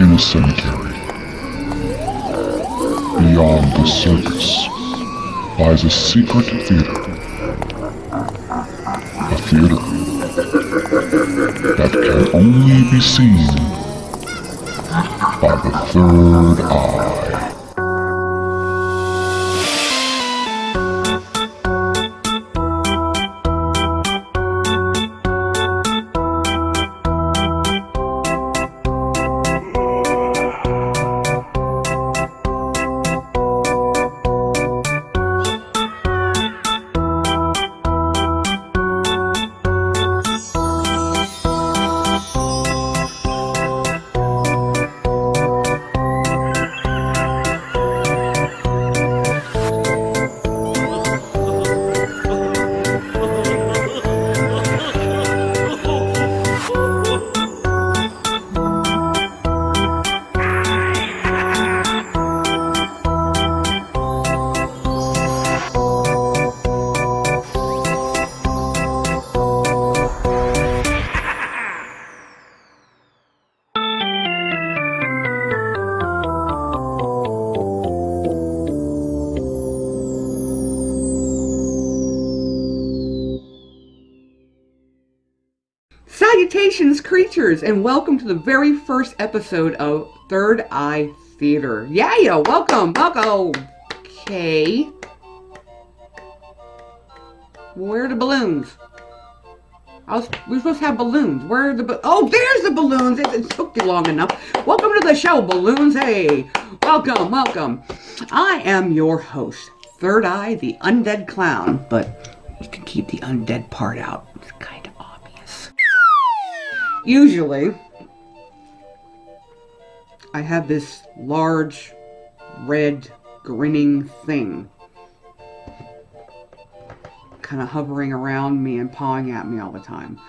in a cemetery. Beyond the circus lies a secret theater. A theater that can only be seen by the third eye. Salutations, creatures, and welcome to the very first episode of Third Eye Theater. Yeah, welcome. Okay. Where are the balloons? We're supposed to have balloons. Where are the oh, there's the balloons. It took you long enough. Welcome to the show, balloons. Hey, welcome. I am your host, Third Eye, the undead clown, but you can keep the undead part out. It's kind of obvious. Usually, I have this large, red, grinning thing kind of hovering around me and pawing at me all the time.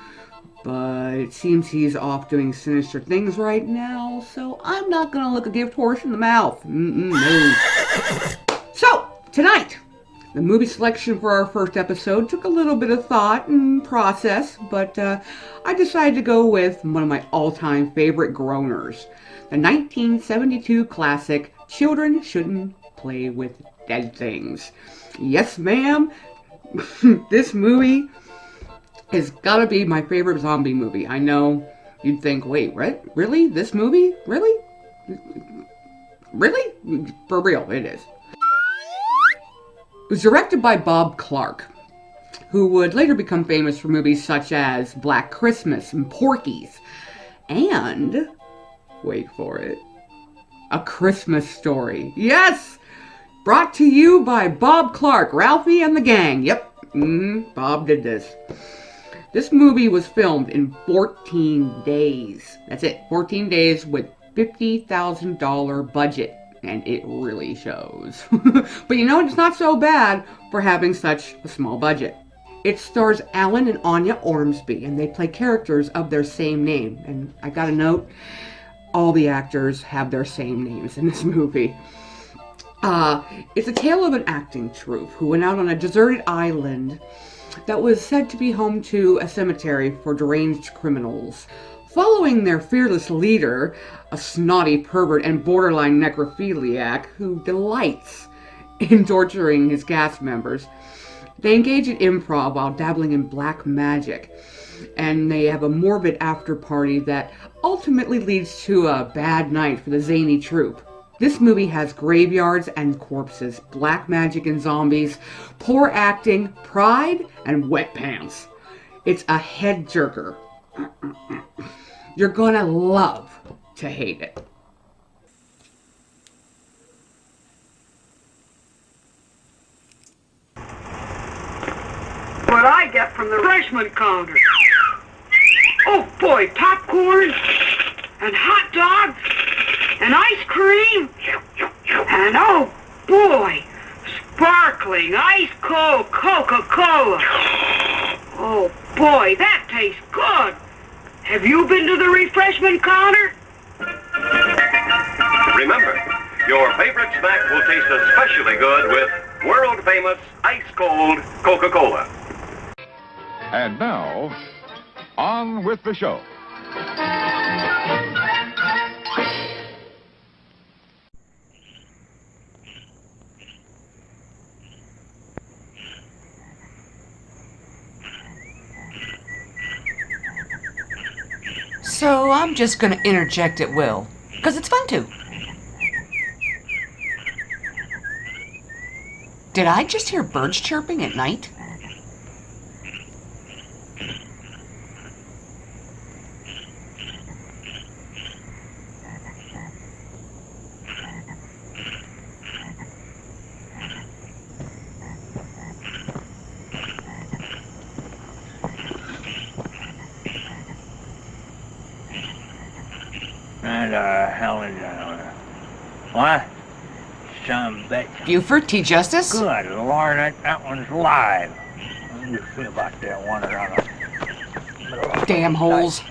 But it seems he's off doing sinister things right now, so I'm not going to look a gift horse in the mouth. No. So, tonight, the movie selection for our first episode took a little bit of thought and process, but I decided to go with one of my all-time favorite groaners, the 1972 classic, Children Shouldn't Play with Dead Things. Yes, ma'am. This movie has got to be my favorite zombie movie. I know you'd think, wait, really? This movie? Really? For real, it is. It was directed by Bob Clark, who would later become famous for movies such as Black Christmas and Porky's, and, wait for it, A Christmas Story. Yes! Brought to you by Bob Clark, Ralphie and the Gang. Yep, Bob did this. This movie was filmed in 14 days. That's it, 14 days with $50,000 budget. And it really shows. But you know, it's not so bad for having such a small budget. It stars Alan and Anya Ormsby, and they play characters of their same name. And I gotta note, all the actors have their same names in this movie. It's a tale of an acting troupe who went out on a deserted island that was said to be home to a cemetery for deranged criminals. Following their fearless leader, a snotty pervert and borderline necrophiliac who delights in torturing his cast members, they engage in improv while dabbling in black magic. And they have a morbid after party that ultimately leads to a bad night for the zany troupe. This movie has graveyards and corpses, black magic and zombies, poor acting, pride, and wet pants. It's a head jerker. You're gonna love to hate it. What I get from the refreshment counter. Oh boy, popcorn and hot dogs and ice cream and oh boy, sparkling ice cold Coca-Cola. Oh boy, that tastes good. Have you been to the refreshment counter? Remember, your favorite snack will taste especially good with world-famous ice-cold Coca-Cola. And now, on with the show. So I'm just gonna interject at will, because it's fun to. Did I just hear birds chirping at night? And hell is that? What? Some bitch. Buford, T. Justice? Good Lord, that one's live. How do you feel about that one around the Damn holes.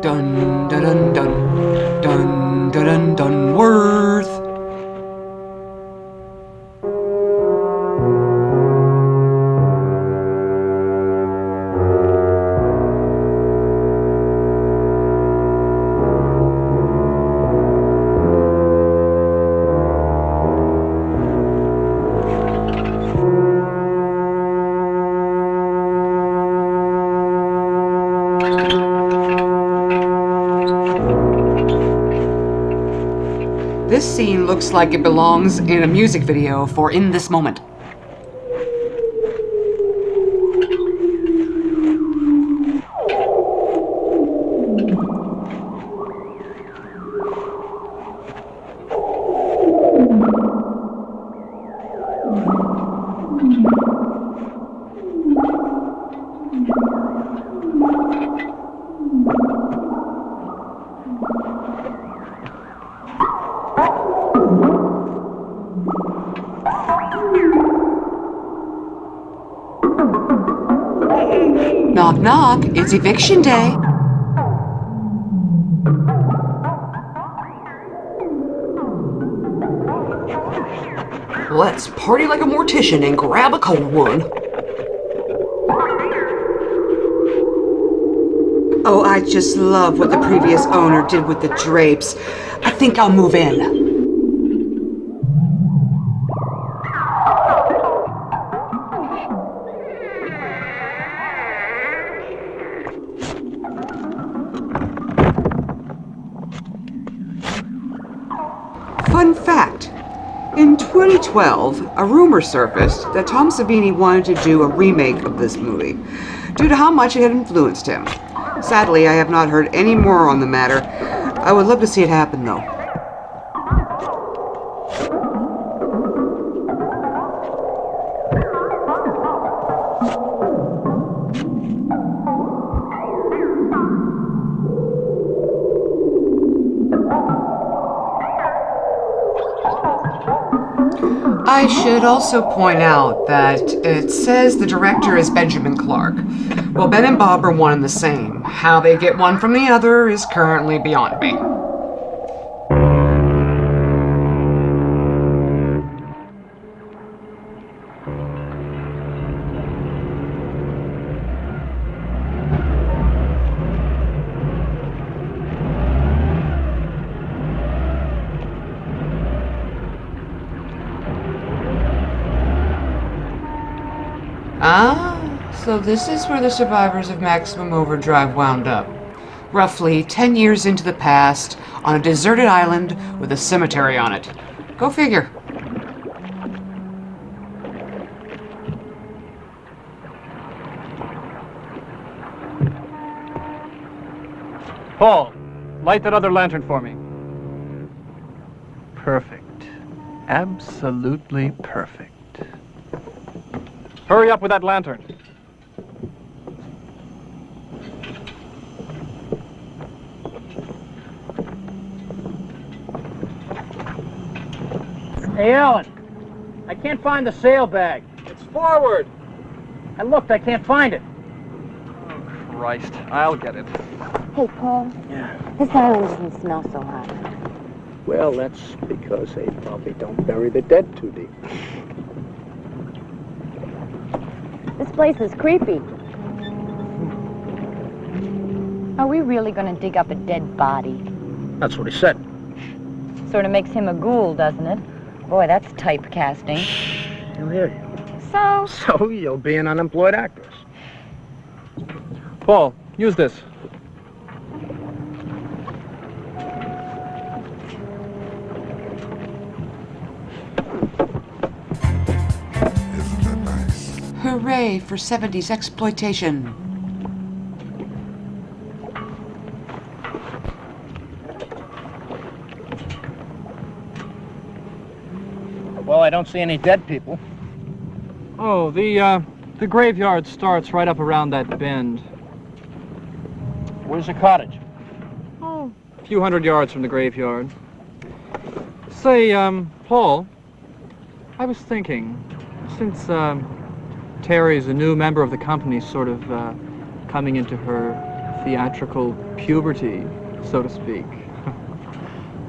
Dun dun dun dun dun dun dun dun worth. This scene looks like it belongs in a music video for In This Moment. Knock knock, it's eviction day. Let's party like a mortician and grab a cold one. Oh, I just love what the previous owner did with the drapes. I think I'll move in. Fun fact, in 2012, a rumor surfaced that Tom Savini wanted to do a remake of this movie, due to how much it had influenced him. Sadly, I have not heard any more on the matter. I would love to see it happen, though. I should also point out that it says the director is Benjamin Clark. Well, Ben and Bob are one and the same. How they get one from the other is currently beyond me. So this is where the survivors of Maximum Overdrive wound up. Roughly 10 years into the past, on a deserted island with a cemetery on it. Go figure. Paul, light that other lantern for me. Perfect. Absolutely perfect. Hurry up with that lantern. Hey, Alan, I can't find the sail bag. It's forward. I looked, I can't find it. Oh, Christ. I'll get it. Hey, Paul. Yeah. This island doesn't smell so hot. Well, that's because they probably don't bury the dead too deep. This place is creepy. Are we really going to dig up a dead body? That's what he said. Sort of makes him a ghoul, doesn't it? Boy, that's typecasting. He'll hear you. So? So you'll be an unemployed actress. Paul, use this. Isn't that nice? Hooray for 70s exploitation. Well, I don't see any dead people. Oh, the graveyard starts right up around that bend. Where's the cottage? Oh, a few hundred yards from the graveyard. Say, Paul, I was thinking, since Terry's a new member of the company, sort of coming into her theatrical puberty, so to speak,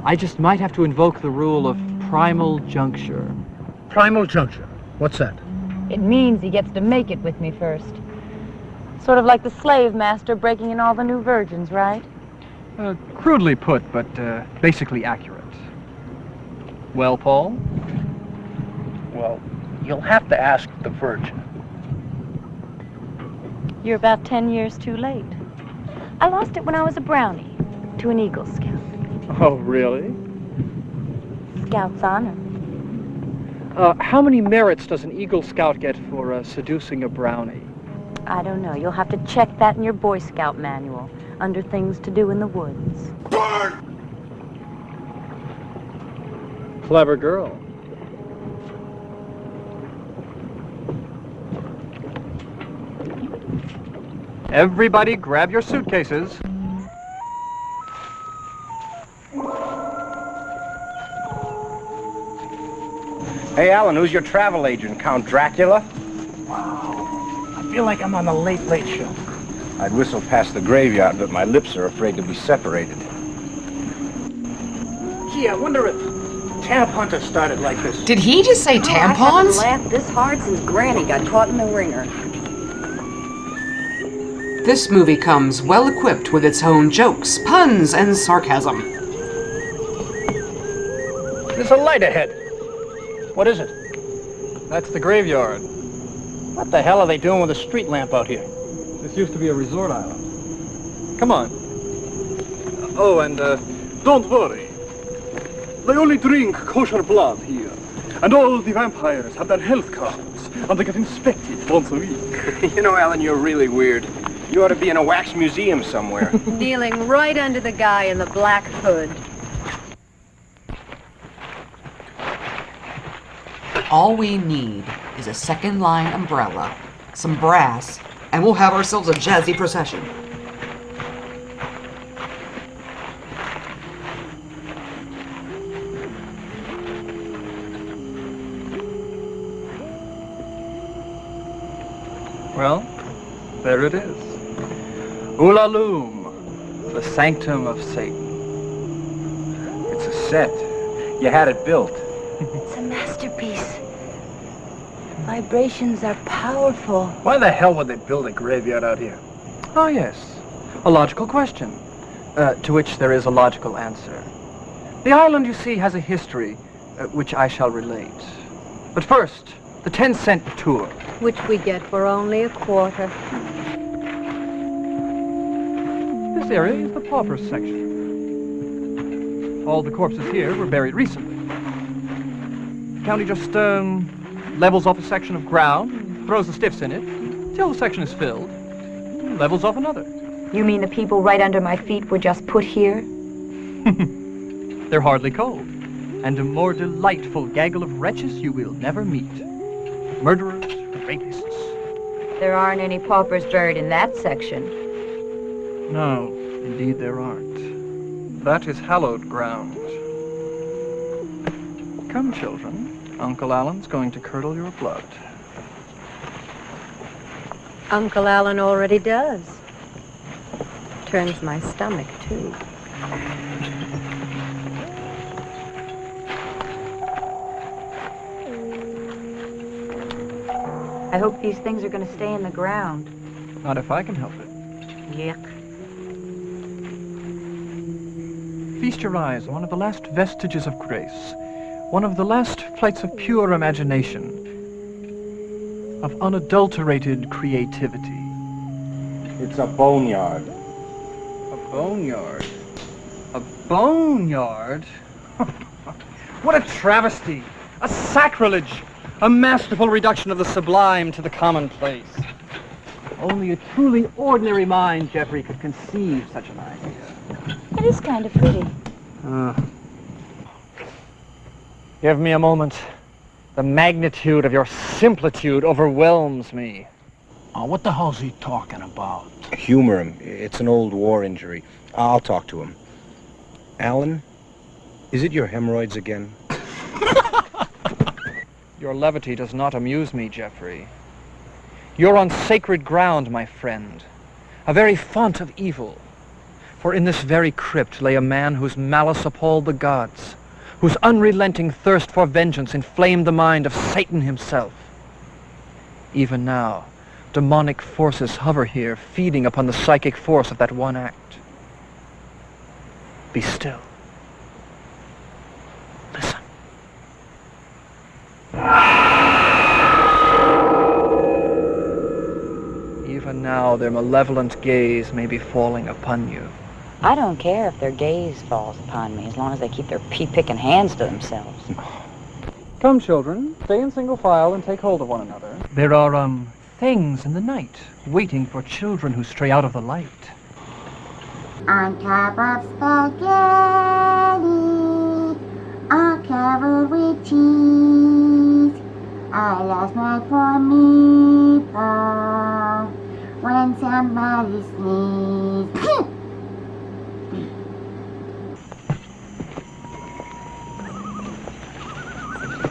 I just might have to invoke the rule of primal juncture. Primal juncture. What's that? It means he gets to make it with me first. Sort of like the slave master breaking in all the new virgins, right? Crudely put, but basically accurate. Well, Paul? Well, you'll have to ask the Virgin. You're about 10 years too late. I lost it when I was a brownie to an Eagle Scout. Oh, really? Scout's honor. How many merits does an Eagle Scout get for seducing a brownie? I don't know. You'll have to check that in your Boy Scout manual, under things to do in the woods. Clever girl. Everybody grab your suitcases. Hey, Alan, who's your travel agent? Count Dracula? Wow. I feel like I'm on the Late Late Show. I'd whistle past the graveyard, but my lips are afraid to be separated. Gee, I wonder if Tamp Hunter started like this. Did he just say I haven't tampons? laughed this hard since Granny got caught in the ringer. This movie comes well equipped with its own jokes, puns, and sarcasm. There's a light ahead. What is it? That's the graveyard. What the hell are they doing with a street lamp out here? This used to be a resort island. Come on. Oh, and don't worry. They only drink kosher blood here. And all the vampires have their health cards, and they get inspected once a week. You know, Alan, you're really weird. You ought to be in a wax museum somewhere. Kneeling right under the guy in the black hood. All we need is a second line umbrella, some brass, and we'll have ourselves a jazzy procession. Well, there it is. Ulalume, the sanctum of Satan. It's a set. You had it built. It's a masterpiece. Vibrations are powerful. Why the hell would they build a graveyard out here? Oh, yes. A logical question, to which there is a logical answer. The island, you see, has a history, which I shall relate. But first, the 10-cent tour. Which we get for only a quarter. This area is the paupers section. All the corpses here were buried recently. The county just levels off a section of ground, throws the stiffs in it, till the section is filled, and levels off another. You mean the people right under my feet were just put here? They're hardly cold, and a more delightful gaggle of wretches you will never meet. Murderers, rapists. There aren't any paupers buried in that section. No, indeed there aren't. That is hallowed ground. Come, children. Uncle Alan's going to curdle your blood. Uncle Alan already does. Turns my stomach, too. I hope these things are going to stay in the ground. Not if I can help it. Yuck. Feast your eyes on one of the last vestiges of grace, one of the last flights of pure imagination, of unadulterated creativity. It's a boneyard. A boneyard? A boneyard? What a travesty! A sacrilege! A masterful reduction of the sublime to the commonplace. Only a truly ordinary mind, Jeffrey, could conceive such an idea. It is kind of pretty. Give me a moment. The magnitude of your similitude overwhelms me. What the hell's he talking about? Humor him. It's an old war injury. I'll talk to him. Alan, is it your hemorrhoids again? Your levity does not amuse me, Jeffrey. You're on sacred ground, my friend. A very font of evil. For in this very crypt lay a man whose malice appalled the gods, whose unrelenting thirst for vengeance inflamed the mind of Satan himself. Even now, demonic forces hover here, feeding upon the psychic force of that one act. Be still. Listen. Even now, their malevolent gaze may be falling upon you. I don't care if their gaze falls upon me, as long as they keep their pea-picking hands to themselves. Come, children, stay in single file and take hold of one another. There are, things in the night, waiting for children who stray out of the light. On top of spaghetti, all covered with cheese, I lost my poor meatball when somebody sneezed.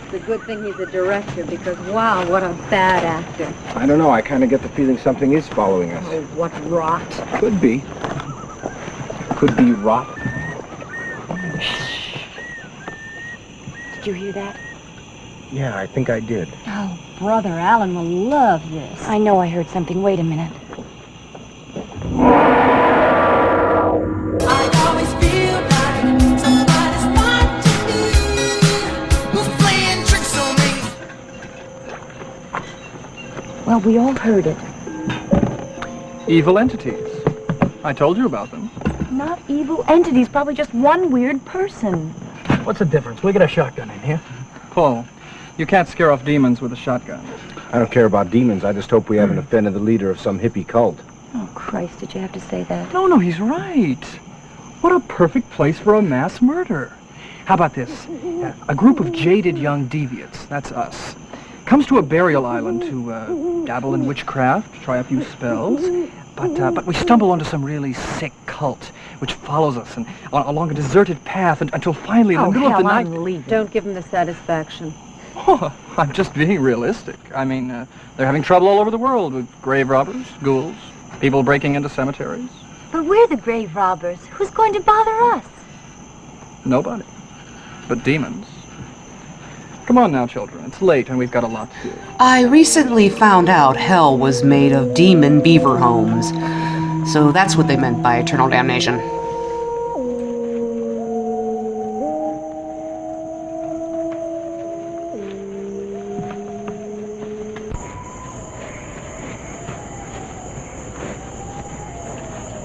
It's a good thing he's a director, because wow, what a bad actor. I don't know. I kind of get the feeling something is following us. Oh, what rot. Could be. Could be rot. Did you hear that? Yeah, I think I did. Oh, Brother Alan will love this. I know I heard something. Wait a minute. I always feel like somebody's watching me, who's playing tricks on me. Well, we all heard it. Evil entities. I told you about them. Not evil entities, probably just one weird person. What's the difference? We got a shotgun in here. Paul, you can't scare off demons with a shotgun. I don't care about demons. I just hope we haven't offended the leader of some hippie cult. Oh, Christ, did you have to say that? No, he's right. What a perfect place for a mass murder. How about this? A group of jaded young deviants, that's us, comes to a burial island to dabble in witchcraft, try a few spells, but we stumble onto some really sick cult which follows us and along a deserted path until finally in the middle of the night... Don't give him the satisfaction. Oh, I'm just being realistic. I mean, they're having trouble all over the world with grave robbers, ghouls, people breaking into cemeteries. But we're the grave robbers. Who's going to bother us? Nobody. But demons. Come on now, children. It's late and we've got a lot to do. I recently found out hell was made of demon beaver homes. So that's what they meant by eternal damnation.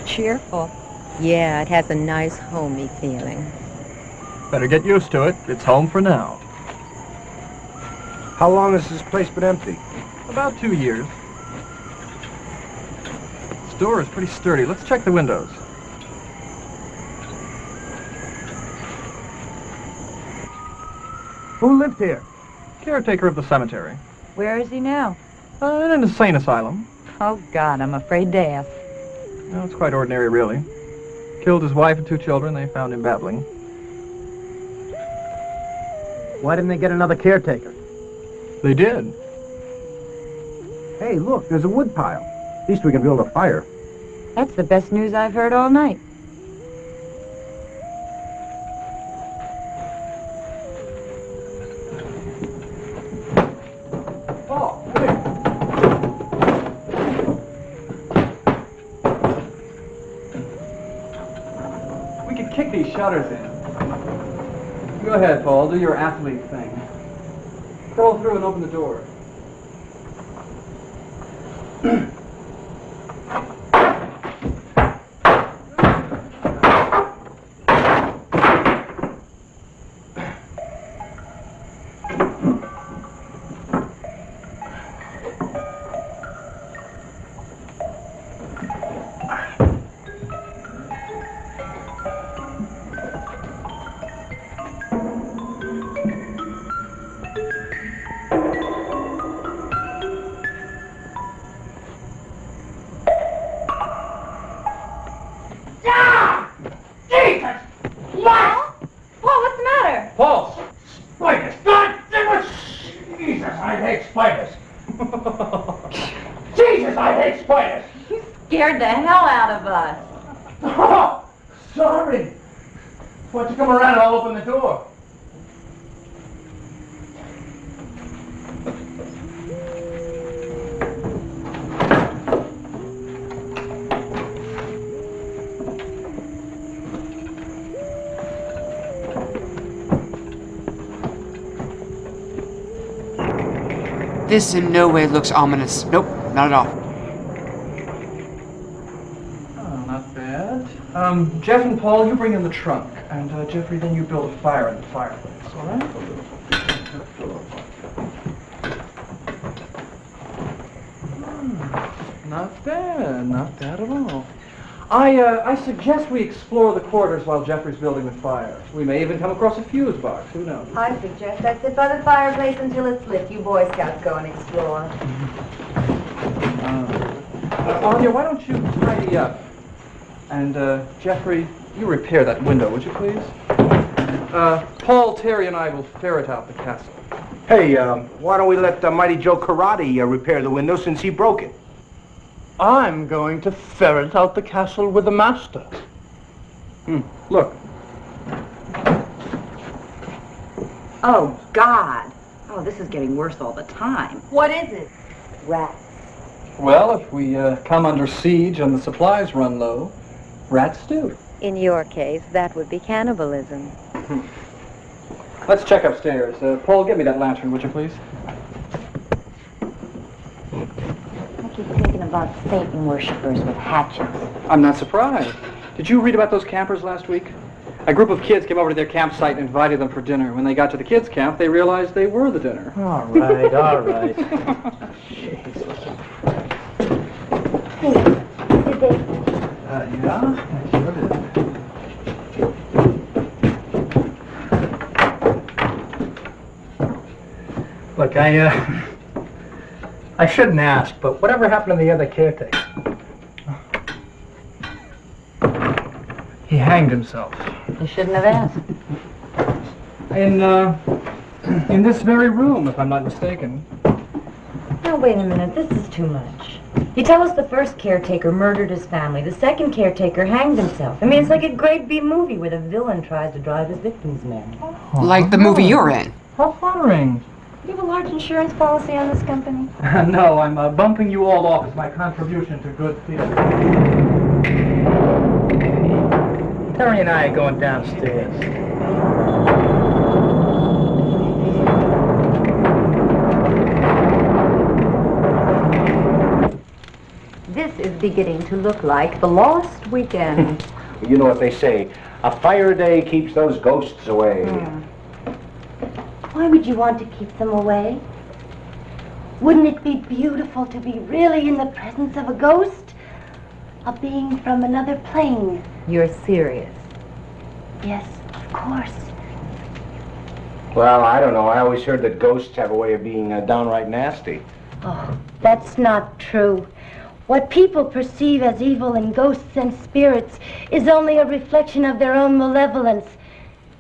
Cheerful. Yeah, it has a nice homey feeling. Better get used to it. It's home for now. How long has this place been empty? About 2 years. This door is pretty sturdy. Let's check the windows. Who lives here? Caretaker of the cemetery. Where is he now? In an insane asylum. Oh, God, I'm afraid to ask. No, it's quite ordinary, really. Killed his wife and 2 children. They found him babbling. Why didn't they get another caretaker? They did. Hey, look, there's a wood pile. At least we can build a fire. That's the best news I've heard all night. Oh, hey. shutters in. Go ahead, Paul. Do your athlete thing. Crawl through and open the door. Scared the hell out of us. Oh, sorry. Why don't you come around and I'll open the door? This in no way looks ominous. Nope, not at all. Oh, not bad. Jeff and Paul, you bring in the trunk. And, Jeffrey, then you build a fire in the fireplace, all right? Not bad at all. I suggest we explore the quarters while Jeffrey's building the fire. We may even come across a fuse box, who knows? I suggest I sit by the fireplace until it's lit. You Boy Scouts go and explore. Anya, why don't you tidy up? And, Jeffrey, you repair that window, would you please? Paul, Terry, and I will ferret out the castle. Hey, why don't we let Mighty Joe Karate repair the window since he broke it? I'm going to ferret out the castle with the master. Look. Oh, God. Oh, this is getting worse all the time. What is it? Rats. Well, if we come under siege and the supplies run low, rats do. In your case, that would be cannibalism. Let's check upstairs. Paul, get me that lantern, would you please? I keep thinking about Satan worshippers with hatchets. I'm not surprised. Did you read about those campers last week? A group of kids came over to their campsite and invited them for dinner. When they got to the kids' camp, they realized they were the dinner. All right, all right. Hey, did they? Yeah, I sure did. Look, I shouldn't ask, but whatever happened to the other caretaker? He hanged himself. You shouldn't have asked. In this very room, if I'm not mistaken. Now, wait a minute. This is too much. You tell us the first caretaker murdered his family. The second caretaker hanged himself. I mean, it's like a grade B movie where the villain tries to drive his victims mad. Like the movie you're in. How flattering. Do you have a large insurance policy on this company? No, I'm bumping you all off as my contribution to good theater. Terry and I are going downstairs. This is beginning to look like the lost weekend. You know what they say, a fire day keeps those ghosts away. Why would you want to keep them away? Wouldn't it be beautiful to be really in the presence of a ghost? A being from another plane? You're serious. Yes, of course. Well, I don't know. I always heard that ghosts have a way of being downright nasty. Oh, that's not true. What people perceive as evil in ghosts and spirits is only a reflection of their own malevolence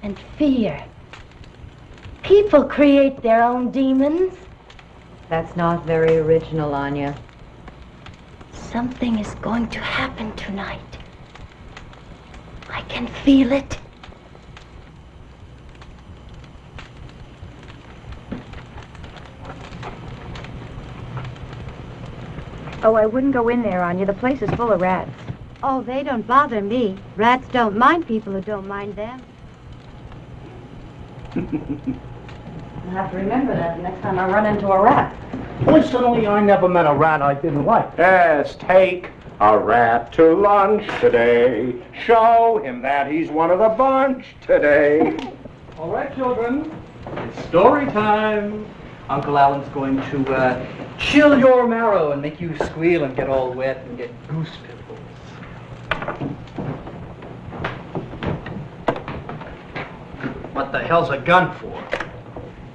and fear. People create their own demons. That's not very original, Anya. Something is going to happen tonight. I can feel it. Oh, I wouldn't go in there, Anya. The place is full of rats. Oh, they don't bother me. Rats don't mind people who don't mind them. I'll have to remember that the next time I run into a rat. Personally, I never met a rat I didn't like. Yes, take a rat to lunch today. Show him that he's one of the bunch today. All right, children, it's story time. Uncle Alan's going to chill your marrow and make you squeal and get all wet and get goose pimples. What the hell's a gun for?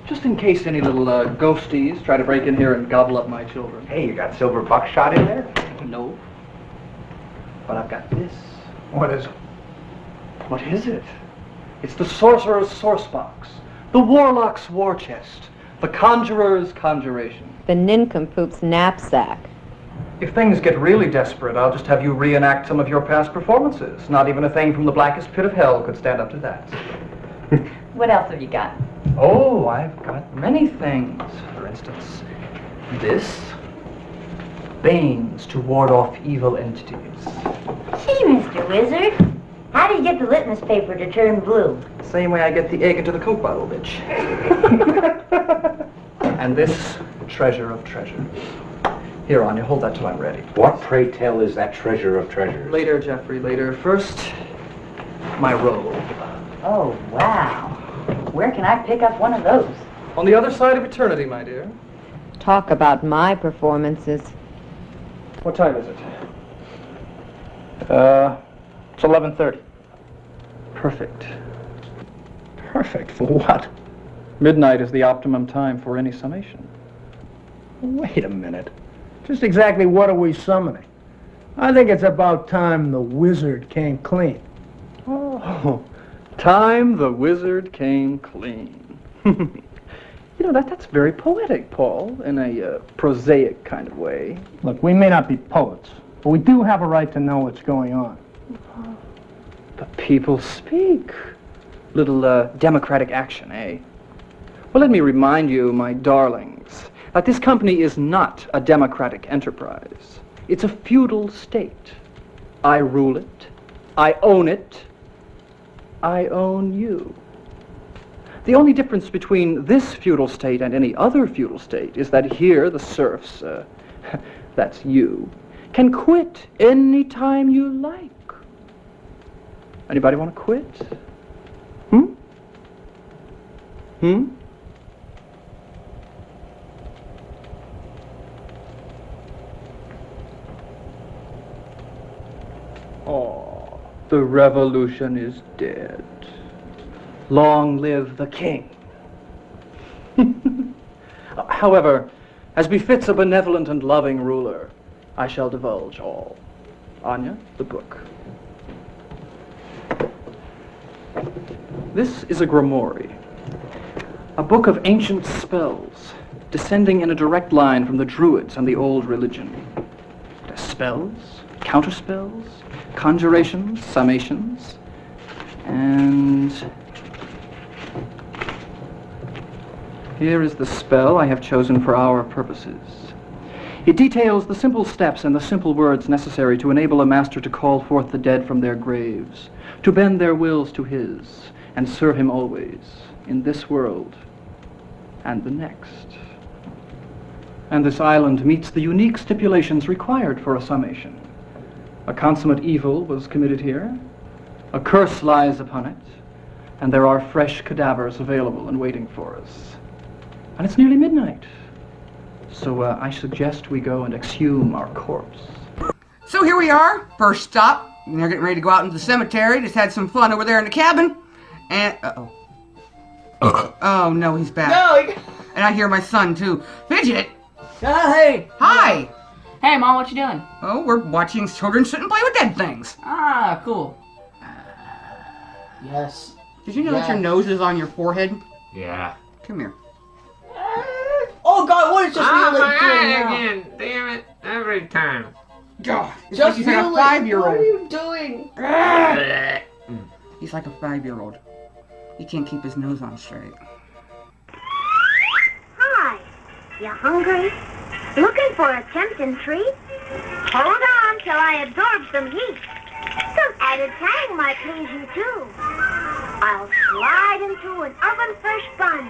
Just in case any little ghosties try to break in here and gobble up my children. Hey, you got silver buckshot in there? No. But I've got this. What is it? What is it? It's the sorcerer's source box, the warlock's war chest, the conjurer's conjuration. The nincompoop's knapsack. If things get really desperate, I'll just have you reenact some of your past performances. Not even a thing from the blackest pit of hell could stand up to that. What else have you got? Oh, I've got many things. For instance, this. Banes to ward off evil entities. Gee, Mr. Wizard, how do you get the litmus paper to turn blue? Same way I get the egg into the Coke bottle, bitch. And this treasure of treasure. Here, Anya, hold that till I'm ready. What, pray tell, is that treasure of treasures? Later, Jeffrey, later. First, my robe. Oh, wow. Where can I pick up one of those? On the other side of eternity, my dear. Talk about my performances. What time is it? It's 11:30. Perfect. Perfect for what? Midnight is the optimum time for any summation. Wait a minute. Just exactly what are we summoning? I think it's about time the wizard came clean. Oh, time the wizard came clean. You know, that's very poetic, Paul, in a prosaic kind of way. Look, we may not be poets, but we do have a right to know what's going on. The people speak. Little democratic action, eh? Well, let me remind you, my darlings, that this company is not a democratic enterprise. It's a feudal state. I rule it. I own it. I own you. The only difference between this feudal state and any other feudal state is that here the serfs, that's you, can quit any time you like. Anybody want to quit? Oh, the revolution is dead. Long live the king. However, as befits a benevolent and loving ruler, I shall divulge all. Anya, the book. This is a grimoire, a book of ancient spells, descending in a direct line from the Druids and the old religion. It has spells, counterspells, conjurations, summations, and here is the spell I have chosen for our purposes. It details the simple steps and the simple words necessary to enable a master to call forth the dead from their graves, to bend their wills to his, and serve him always, in this world and the next. And this island meets the unique stipulations required for a summation. A consummate evil was committed here, a curse lies upon it, and there are fresh cadavers available and waiting for us. And it's nearly midnight. So I suggest we go and exhume our corpse. So here we are, first stop. They're getting ready to go out into the cemetery. Just had some fun over there in the cabin. And, oh no, he's back. No! And I hear my son too. Fidget! Hey! Hi! Hey, Mom, what you doing? Oh, we're watching children sit and play with dead things. Ah, cool. Yes. Did you know that your nose is on your forehead? Yeah. Come here. Oh God, what is just really doing now? Again, damn it, every time. God, it's Just like he's like a 5-year-old. What are you doing? He's like a 5-year-old. He can't keep his nose on straight. Hi. You hungry? Looking for a tempting treat? Hold on till I absorb some heat. Guided tang might please you too. I'll slide into an oven-fresh bun,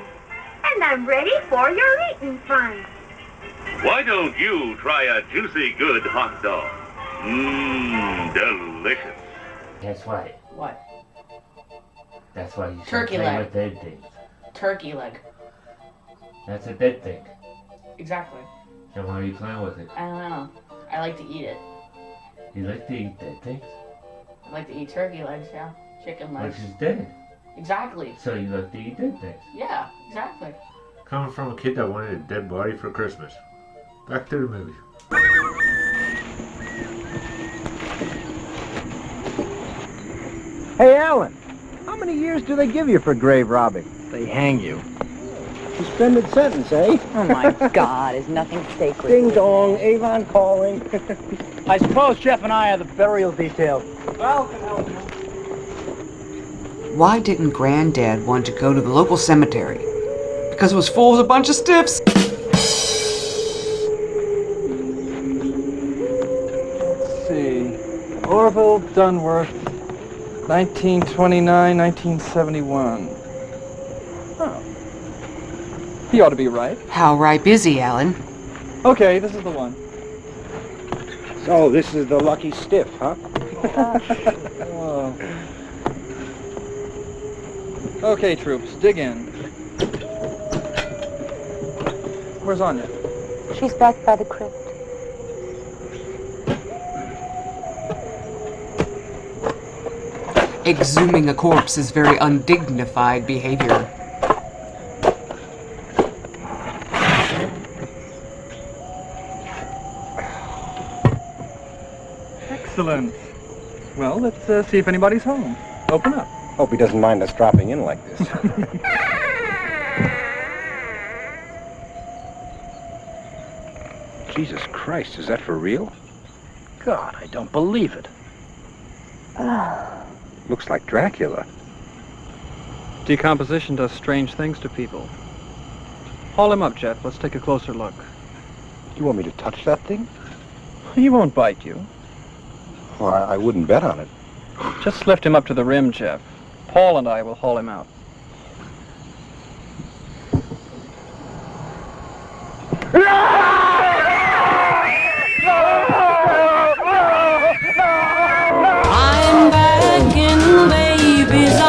and I'm ready for your eating fun. Why don't you try a juicy good hot dog? Mmm, delicious. Guess what? What? That's why you should Turkey play leg. with dead things. Turkey leg. That's a dead thing. Exactly. So why are you playing with it? I don't know. I like to eat it. You like to eat dead things? I like to eat turkey legs, yeah. Chicken legs. Which is dead. Exactly. So you like to eat dead things. Yeah, exactly. Coming from a kid that wanted a dead body for Christmas. Back to the movie. Hey, Alan, how many years do they give you for grave robbing? They hang you. Suspended sentence, eh? Oh, my God, is nothing sacred. Ding dong, Avon calling. I suppose Jeff and I are the burial details. Well, can help you. Why didn't Granddad want to go to the local cemetery? Because it was full of a bunch of stiffs. Let's see. Orville Dunworth, 1929, 1971. Oh. He ought to be right. How ripe is he, Alan? Okay, this is the one. So, this is the lucky stiff, huh? Oh. Okay, troops, dig in. Where's Anya? She's back by the crypt. Exhuming a corpse is very undignified behavior. Excellent. Well, let's see if anybody's home. Open up. Hope he doesn't mind us dropping in like this. Jesus Christ, is that for real? God, I don't believe it. Looks like Dracula. Decomposition does strange things to people. Haul him up, Jeff. Let's take a closer look. You want me to touch that thing? He won't bite you. Well, I wouldn't bet on it. Just lift him up to the rim, Jeff. Paul and I will haul him out. I'm back in baby's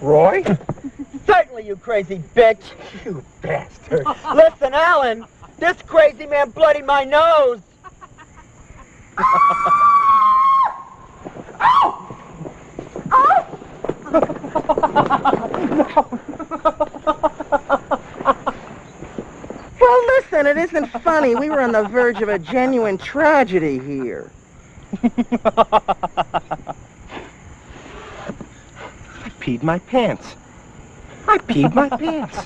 Roy? Certainly, you crazy bitch. You bastard. Listen, Alan, this crazy man bloodied my nose. Well, listen, it isn't funny. We were on the verge of a genuine tragedy here. I peed my pants. I peed my pants.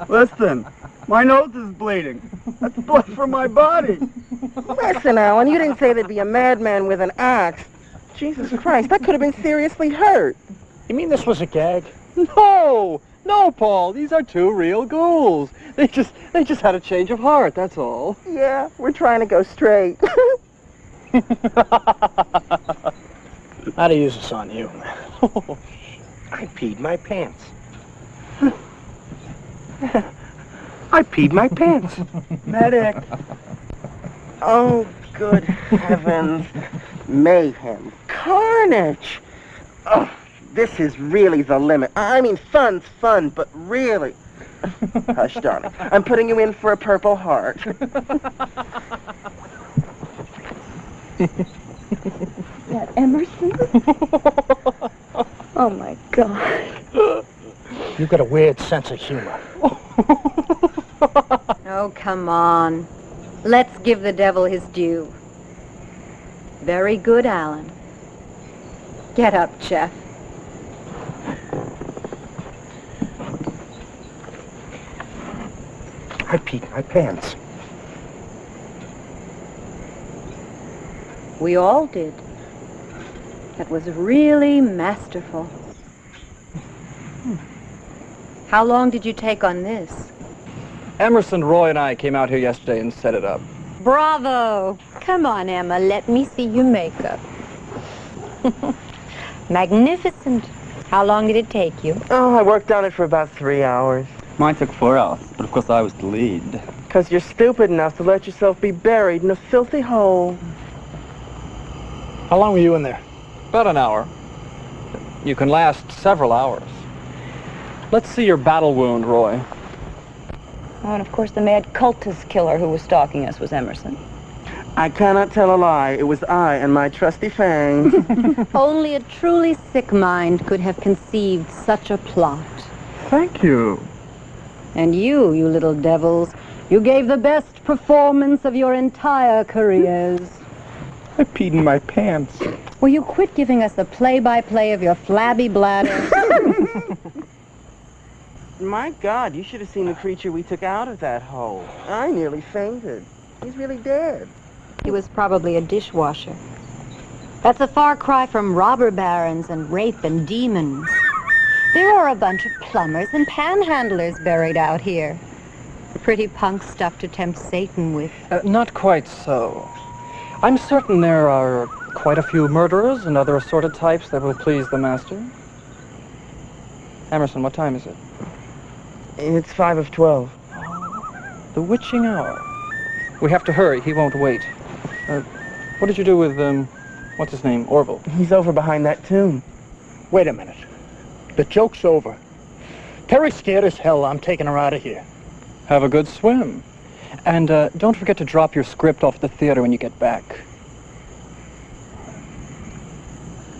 Listen, my nose is bleeding. That's blood from my body. Listen, Alan, you didn't say there'd be a madman with an axe. Jesus Christ, that could have been seriously hurt. You mean this was a gag? No! No, Paul, these are two real ghouls. They just had a change of heart, that's all. Yeah, we're trying to go straight. How to use this on you, man. I peed my pants. I peed my pants. Medic. Oh, good heavens. Mayhem. Carnage. Oh, this is really the limit. I mean, fun's fun, but really. Hush, darling. I'm putting you in for a Purple Heart. That Emerson? Oh, my God. You've got a weird sense of humor. Oh, come on. Let's give the devil his due. Very good, Alan. Get up, Jeff. I peed my pants. We all did. That was really masterful. How long did you take on this? Emerson, Roy, and I came out here yesterday and set it up. Bravo! Come on, Emma, let me see your makeup. Magnificent. How long did it take you? Oh, I worked on it for about 3 hours. Mine took 4 hours, but of course I was the lead. Because you're stupid enough to let yourself be buried in a filthy hole. How long were you in there? About an hour. You can last several hours. Let's see your battle wound, Roy. Oh, and of course the mad cultist killer who was stalking us was Emerson. I cannot tell a lie. It was I and my trusty fangs. Only a truly sick mind could have conceived such a plot. Thank you. And you little devils, you gave the best performance of your entire careers. I peed in my pants. Will you quit giving us the play-by-play of your flabby bladder? My God, you should have seen the creature we took out of that hole. I nearly fainted. He's really dead. He was probably a dishwasher. That's a far cry from robber barons and rape and demons. There are a bunch of plumbers and panhandlers buried out here. Pretty punk stuff to tempt Satan with. Not quite so. I'm certain there are quite a few murderers and other assorted types that will please the master. Emerson, what time is it? It's 5 of 12. The witching hour. We have to hurry. He won't wait. What did you do with, what's his name, Orville? He's over behind that tomb. Wait a minute. The joke's over. Terry's scared as hell. I'm taking her out of here. Have a good swim. And don't forget to drop your script off at the theater when you get back.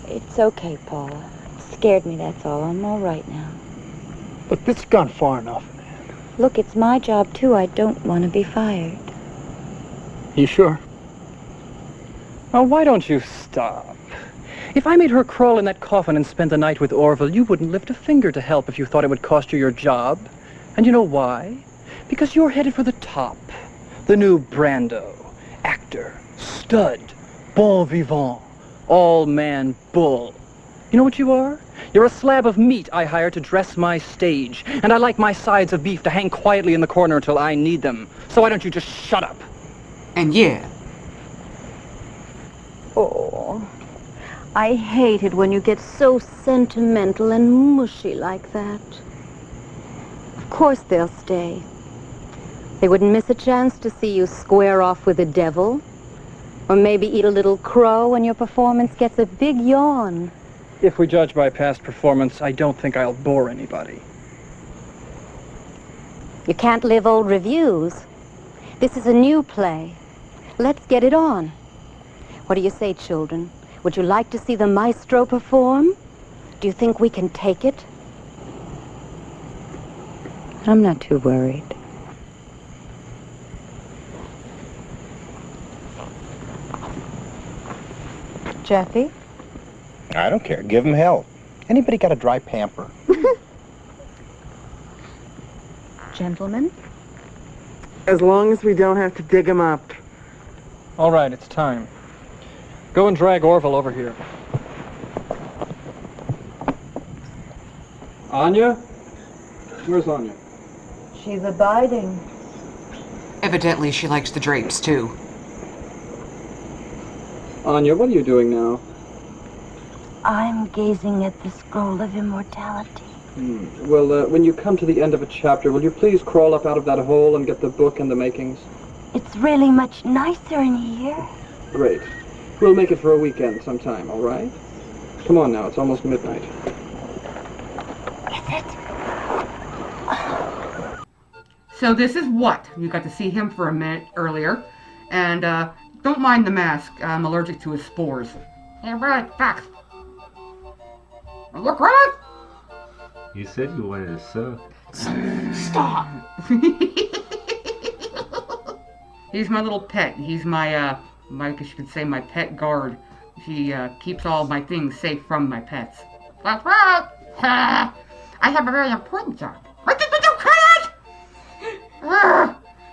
It's okay, Paula. It scared me, that's all. I'm all right now. But this has gone far enough. Look, it's my job, too. I don't want to be fired. You sure? Now, why don't you stop? If I made her crawl in that coffin and spend the night with Orville, you wouldn't lift a finger to help if you thought it would cost you your job. And you know why? Because you're headed for the top. The new Brando. Actor. Stud. Bon vivant. All-man bull. You know what you are? You're a slab of meat I hire to dress my stage. And I like my sides of beef to hang quietly in the corner until I need them. So why don't you just shut up? And yeah. Oh, I hate it when you get so sentimental and mushy like that. Of course they'll stay. They wouldn't miss a chance to see you square off with the devil. Or maybe eat a little crow when your performance gets a big yawn. If we judge by past performance, I don't think I'll bore anybody. You can't live old reviews. This is a new play. Let's get it on. What do you say, children? Would you like to see the maestro perform? Do you think we can take it? I'm not too worried. Jeffy? I don't care. Give him hell. Anybody got a dry pamper? Gentlemen? As long as we don't have to dig him up. All right, it's time. Go and drag Orville over here. Anya? Where's Anya? She's abiding. Evidently, she likes the drapes, too. Anya, what are you doing now? I'm gazing at the scroll of immortality. Well, when you come to the end of a chapter, will you please crawl up out of that hole and get the book and the makings? It's really much nicer in here. Great. We'll make it for a weekend sometime, all right? Come on now, it's almost midnight. So this is what? You got to see him for a minute earlier. And don't mind the mask. I'm allergic to his spores. Hey, right, facts. Look right. You said you wanted to suck. Stop. He's my little pet. He's my, I guess you could say my pet guard. He keeps all my things safe from my pets. That's right. I have a very important job. What did you do, Chris?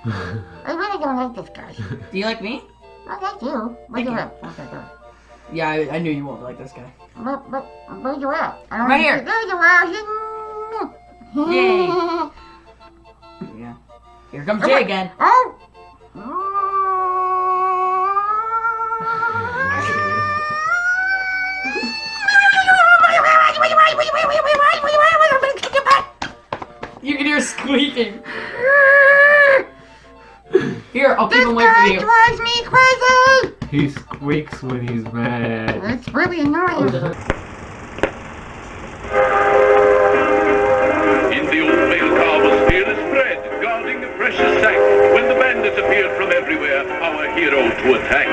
I really don't like this guy. Do you like me? I like you. Where you at? Yeah, I knew you won't like this guy. Where you at? Right here. There you are. Yay. Yeah. Here comes Jay again. Oh! You can hear squeaking. Here, I'll keep him away from you. This guy drives me crazy! He squeaks when he's mad. It's really annoying. In the old mail car was fearless Fred, guarding the precious sack. When the bandits appeared from everywhere, our hero to attack.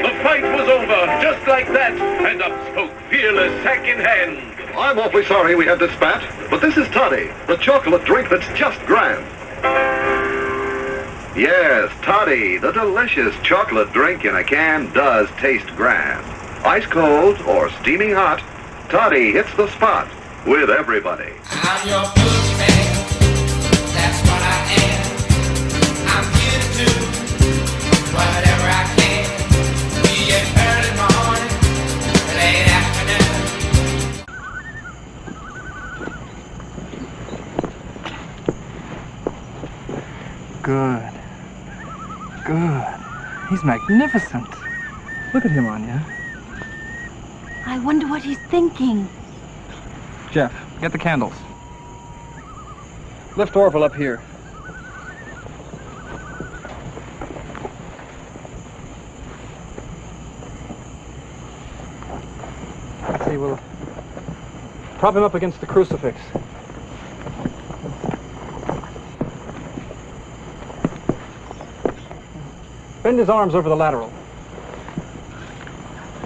The fight was over, just like that, and up spoke fearless sack in hand. I'm awfully sorry we had to spat, but this is Toddy, the chocolate drink that's just grand. Yes, Toddy, the delicious chocolate drink in a can does taste grand. Ice cold or steaming hot, Toddy hits the spot with everybody. I'm your boogeyman, that's what I am. I'm here to do whatever I can. Be it early morning, late afternoon. Good. Good. He's magnificent. Look at him, Anya. I wonder what he's thinking. Jeff, get the candles. Lift Orville up here. Let's see, we'll prop him up against the crucifix. Bend his arms over the lateral.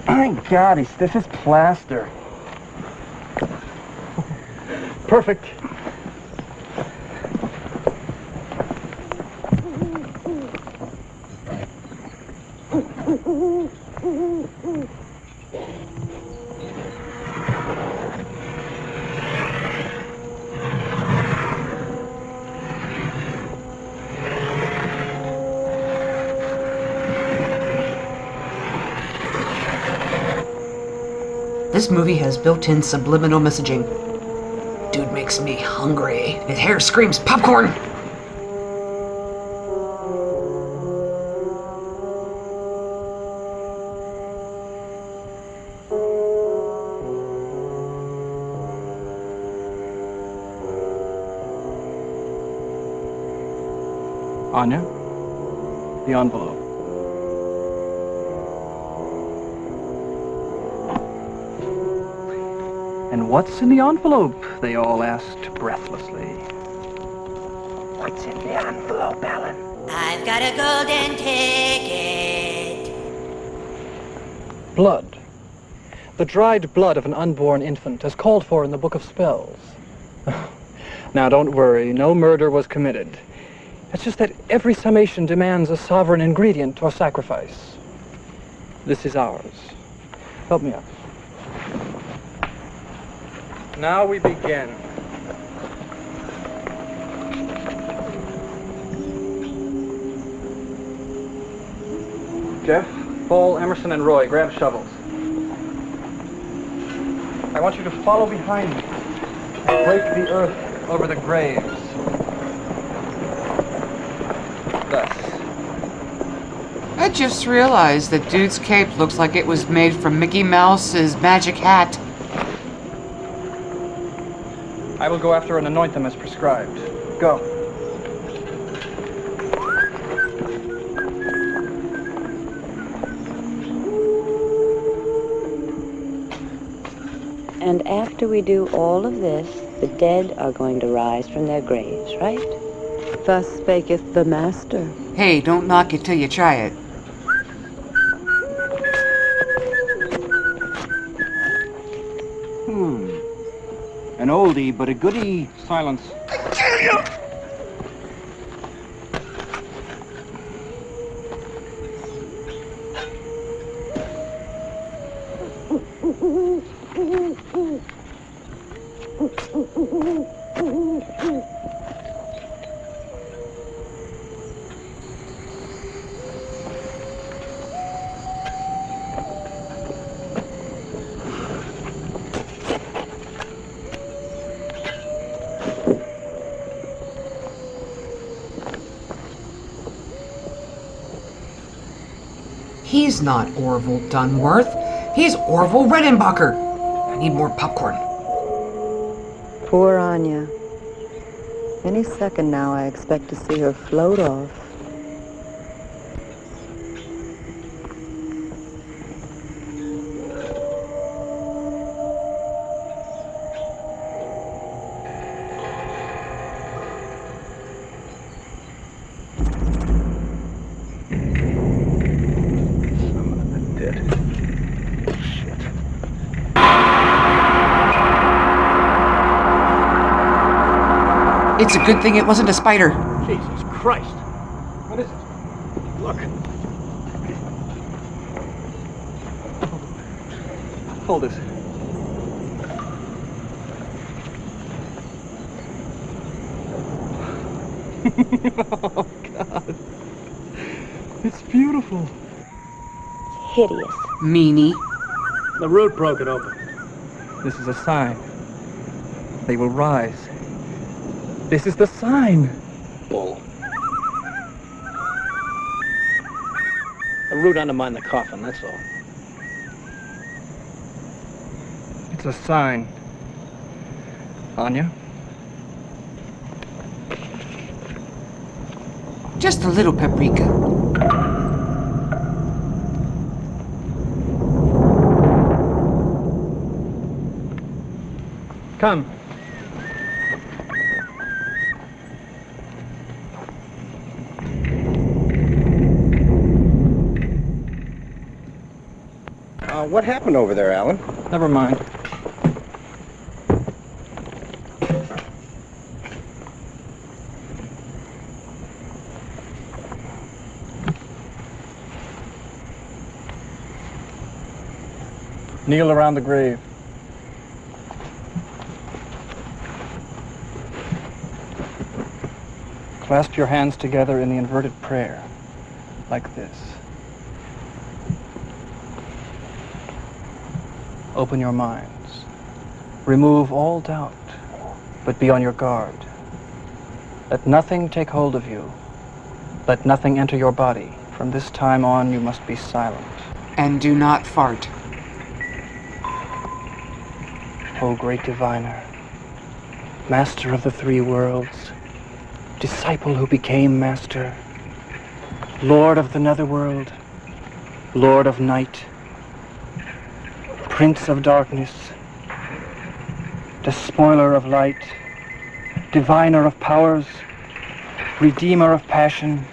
My God, he's stiff as plaster. Perfect. This movie has built-in subliminal messaging. Dude makes me hungry. His hair screams popcorn! Anya, the envelope. And what's in the envelope? They all asked breathlessly. What's in the envelope, Alan? I've got a golden ticket. Blood. The dried blood of an unborn infant, as called for in the Book of Spells. Now, don't worry, no murder was committed. It's just that every summation demands a sovereign ingredient or sacrifice. This is ours. Help me up. Now we begin. Jeff, Paul, Emerson, and Roy, grab shovels. I want you to follow behind me and break the earth over the graves. Thus. I just realized that dude's cape looks like it was made from Mickey Mouse's magic hat. I will go after and anoint them as prescribed. Go. And after we do all of this, the dead are going to rise from their graves, right? Thus spaketh the Master. Hey, don't knock it till you try it. An oldie, but a goodie. Silence. He's not Orville Dunworth. He's Orville Redenbacher. I need more popcorn. Poor Anya. Any second now, I expect to see her float off. It's a good thing it wasn't a spider. Jesus Christ. What is it? Look. Hold this. Oh, God. It's beautiful. Hideous. Meanie. The root broke it open. This is a sign. They will rise. This is the sign. Bull. The root undermined the coffin, that's all. It's a sign. Anya? Just a little paprika. Come. What happened over there, Alan? Never mind. Kneel around the grave. Clasp your hands together in the inverted prayer, like this. Open your minds. Remove all doubt, but be on your guard. Let nothing take hold of you. Let nothing enter your body. From this time on, you must be silent. And do not fart. O great diviner, master of the three worlds, disciple who became master, lord of the netherworld, lord of night, prince of darkness, despoiler of light, diviner of powers, redeemer of passion,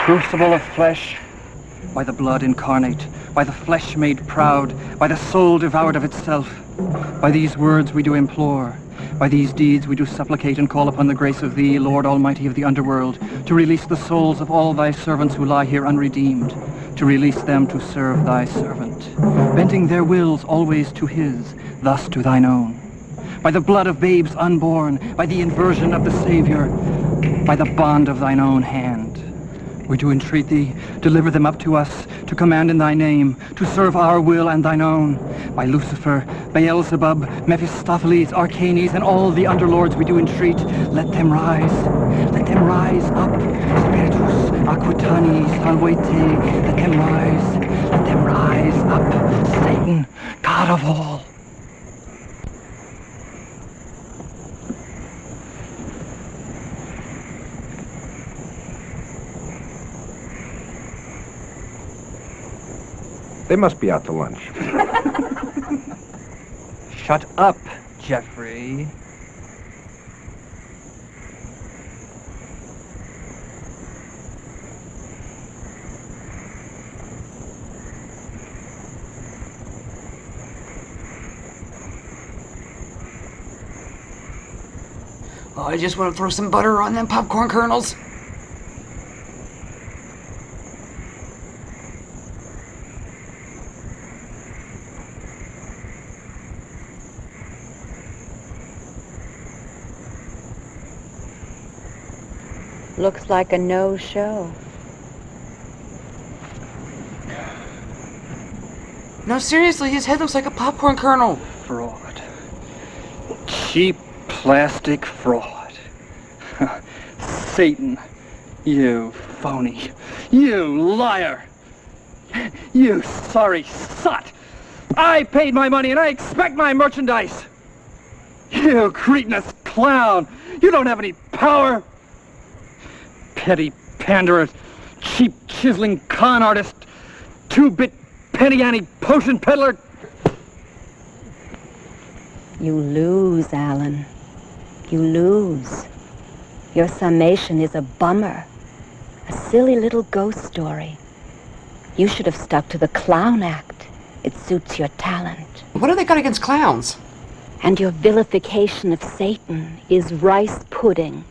crucible of flesh, by the blood incarnate, by the flesh made proud, by the soul devoured of itself. By these words we do implore, by these deeds we do supplicate and call upon the grace of thee, Lord Almighty of the underworld, to release the souls of all thy servants who lie here unredeemed, to release them to serve thy servant, bending their wills always to his, thus to thine own. By the blood of babes unborn, by the inversion of the Savior, by the bond of thine own hand, we do entreat thee, deliver them up to us, to command in thy name, to serve our will and thine own. By Lucifer, Beelzebub, Mephistopheles, Arcanes, and all the underlords we do entreat, let them rise up. Spiritus Aquitani Salvete, let them rise up. Satan, God of all. They must be out to lunch. Shut up, Jeffrey. Oh, I just want to throw some butter on them popcorn kernels. Looks like a no-show. No, seriously, his head looks like a popcorn kernel. Fraud. Cheap plastic fraud. Satan, you phony. You liar. You sorry sot! I paid my money and I expect my merchandise! You cretinous clown! You don't have any power! Petty panderer, cheap chiseling con artist, two-bit penny ante potion peddler! You lose, Alan. You lose. Your summation is a bummer. A silly little ghost story. You should have stuck to the clown act. It suits your talent. What have they got against clowns? And your vilification of Satan is rice pudding,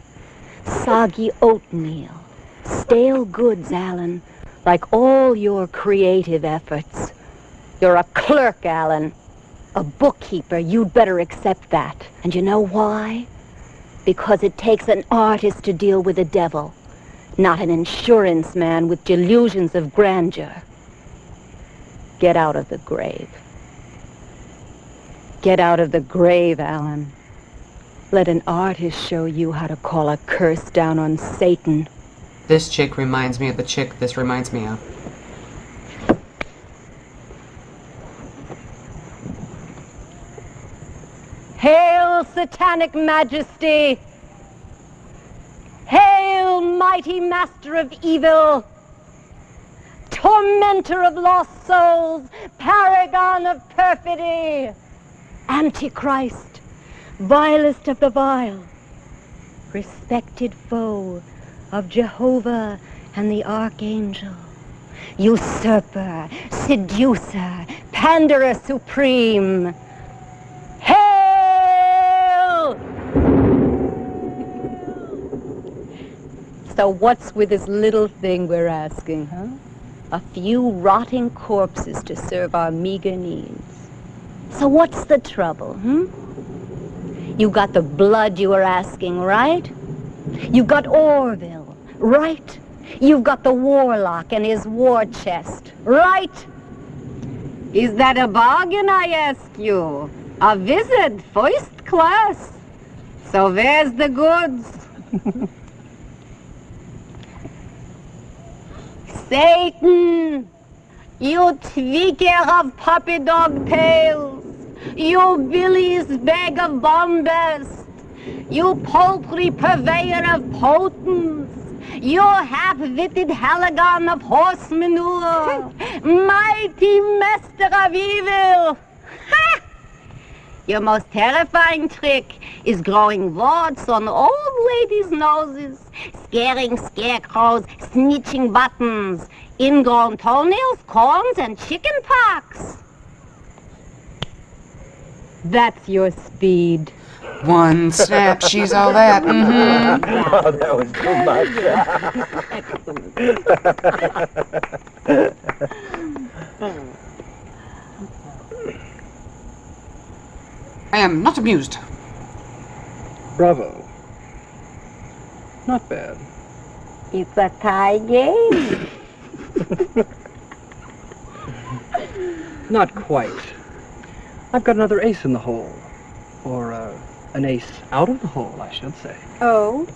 soggy oatmeal, stale goods, Alan, like all your creative efforts. You're a clerk, Alan. A bookkeeper. You'd better accept that. And you know why? Because it takes an artist to deal with the devil, not an insurance man with delusions of grandeur. Get out of the grave. Get out of the grave, Alan. Let an artist show you how to call a curse down on Satan. This chick reminds me of the chick this reminds me of. Hail, satanic majesty! Hail, mighty master of evil! Tormentor of lost souls! Paragon of perfidy! Antichrist! Vilest of the vile! Respected foe of Jehovah and the Archangel! Usurper! Seducer! Panderer supreme! Hail! So what's with this little thing we're asking, huh? A few rotting corpses to serve our meager needs. So what's the trouble, You got the blood you were asking, right? You got Orville, right? You've got the warlock and his war chest, right? Is that a bargain, I ask you? A visit, first class. So where's the goods? Satan, you tweaker of puppy dog tails, you Billy's bag of bombast, you poultry purveyor of potence, you half-witted halagon of horse manure, mighty master of evil. Ha! Your most terrifying trick is growing warts on old ladies' noses, scaring scarecrows, snitching buttons, ingrown toenails, corns, and chicken pox. That's your speed. One snap, she's all that. Oh, that was too much. I am not amused. Bravo. Not bad. It's a tie game. Not quite. I've got another ace in the hole. Or, an ace out of the hole, I should say. Oh?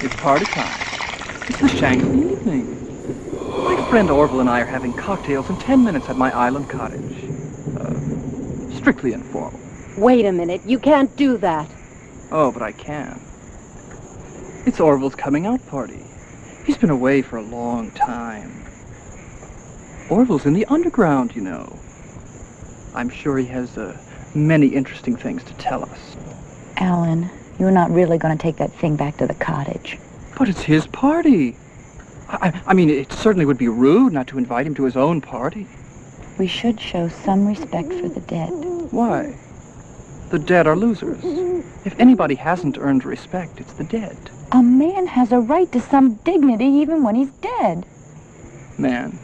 It's party time. It's the shank of the evening. My friend Orville and I are having cocktails in 10 minutes at my island cottage. Strictly informal. Wait a minute, you can't do that. Oh, but I can. It's Orville's coming out party. He's been away for a long time. Orville's in the underground, you know. I'm sure he has many interesting things to tell us. Alan, you're not really going to take that thing back to the cottage. But it's his party. I mean, it certainly would be rude not to invite him to his own party. We should show some respect for the dead. Why? The dead are losers. If anybody hasn't earned respect, it's the dead. A man has a right to some dignity even when he's dead. Man.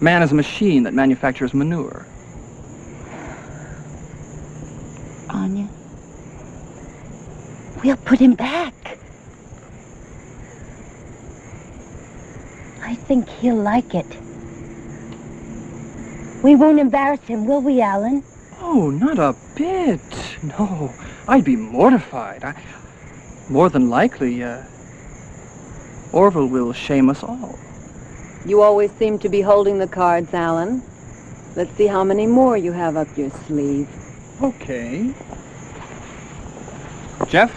Man is a machine that manufactures manure. Anya, we'll put him back. I think he'll like it. We won't embarrass him, will we, Alan? Oh, not a bit. No, I'd be mortified. more than likely, Orville will shame us all. You always seem to be holding the cards, Alan. Let's see how many more you have up your sleeve. Okay. Jeff,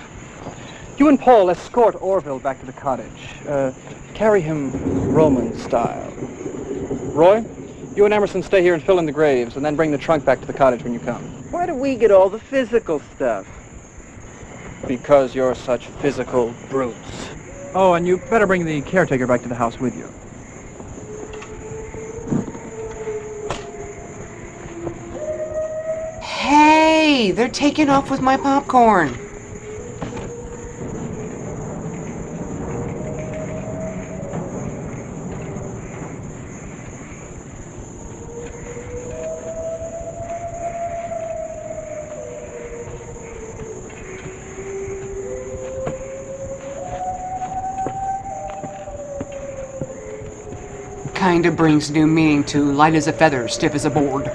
you and Paul escort Orville back to the cottage. Carry him Roman style. Roy, you and Emerson stay here and fill in the graves, and then bring the trunk back to the cottage when you come. Why do we get all the physical stuff? Because you're such physical brutes. Oh, and you better bring the caretaker back to the house with you. Hey, they're taking off with my popcorn. Kinda brings new meaning to light as a feather, stiff as a board.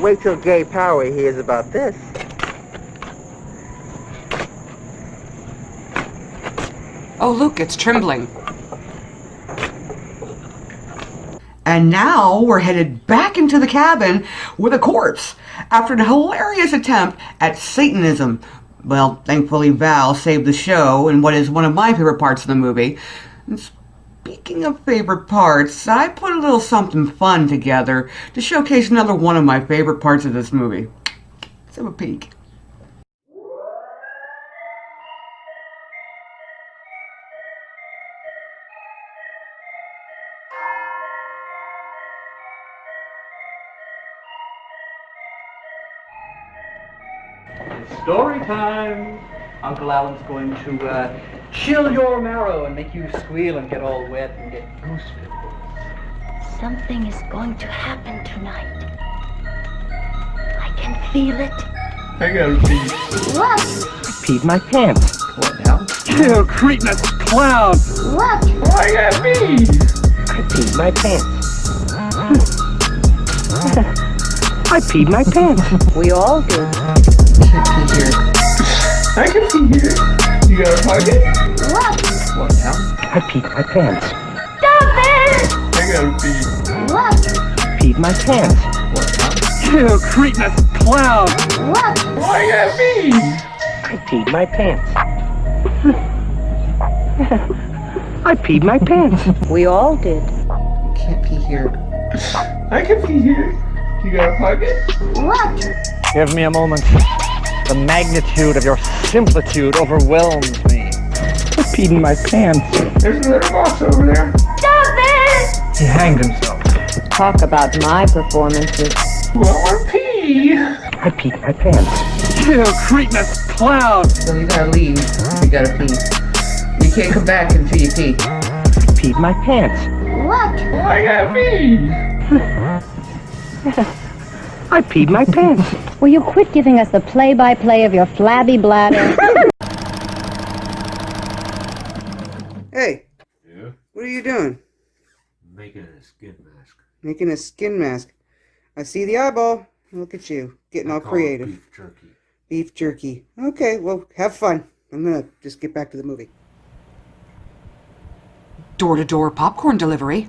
Wait till Gay Power hears about this. Oh, look, it's trembling. And now we're headed back into the cabin with a corpse after an hilarious attempt at Satanism. Well, thankfully Val saved the show in what is one of my favorite parts of the movie. And speaking of favorite parts, I put a little something fun together to showcase another one of my favorite parts of this movie. Let's have a peek. Story time! Uncle Alan's going to chill your marrow and make you squeal and get all wet and get goose pimples. Something is going to happen tonight. I can feel it. I gotta pee. What? I peed my pants. What now? You cretinous clown! What? I gotta pee! I peed my pants. I peed my pants. We all do. I can pee here. You got a pocket? What? What now? I peed my pants. Stop it! I gotta pee. What? Peed my pants. What now? You cretinous clown! What? I gotta pee! I peed my pants. I peed my pants. We all did. You can't pee here. I can pee here. You got a pocket? What? Give me a moment. The magnitude of your simplitude overwhelms me. I peed in my pants. There's a little box over there. Stop it! He hanged himself. Talk about my performances. Well, I pee. I peed my pants. You cretinous clown! So you gotta leave if you gotta pee. You can't come back until you pee. I peed my pants. What? I gotta pee. I peed my pants. Will you quit giving us the play-by-play of your flabby bladder? Hey, Yeah? what are you doing? Making a skin mask. Making a skin mask. I see the eyeball. Look at you, getting all call it creative. beef jerky. Beef jerky. Okay, well, have fun. I'm gonna just get back to the movie. Door-to-door popcorn delivery.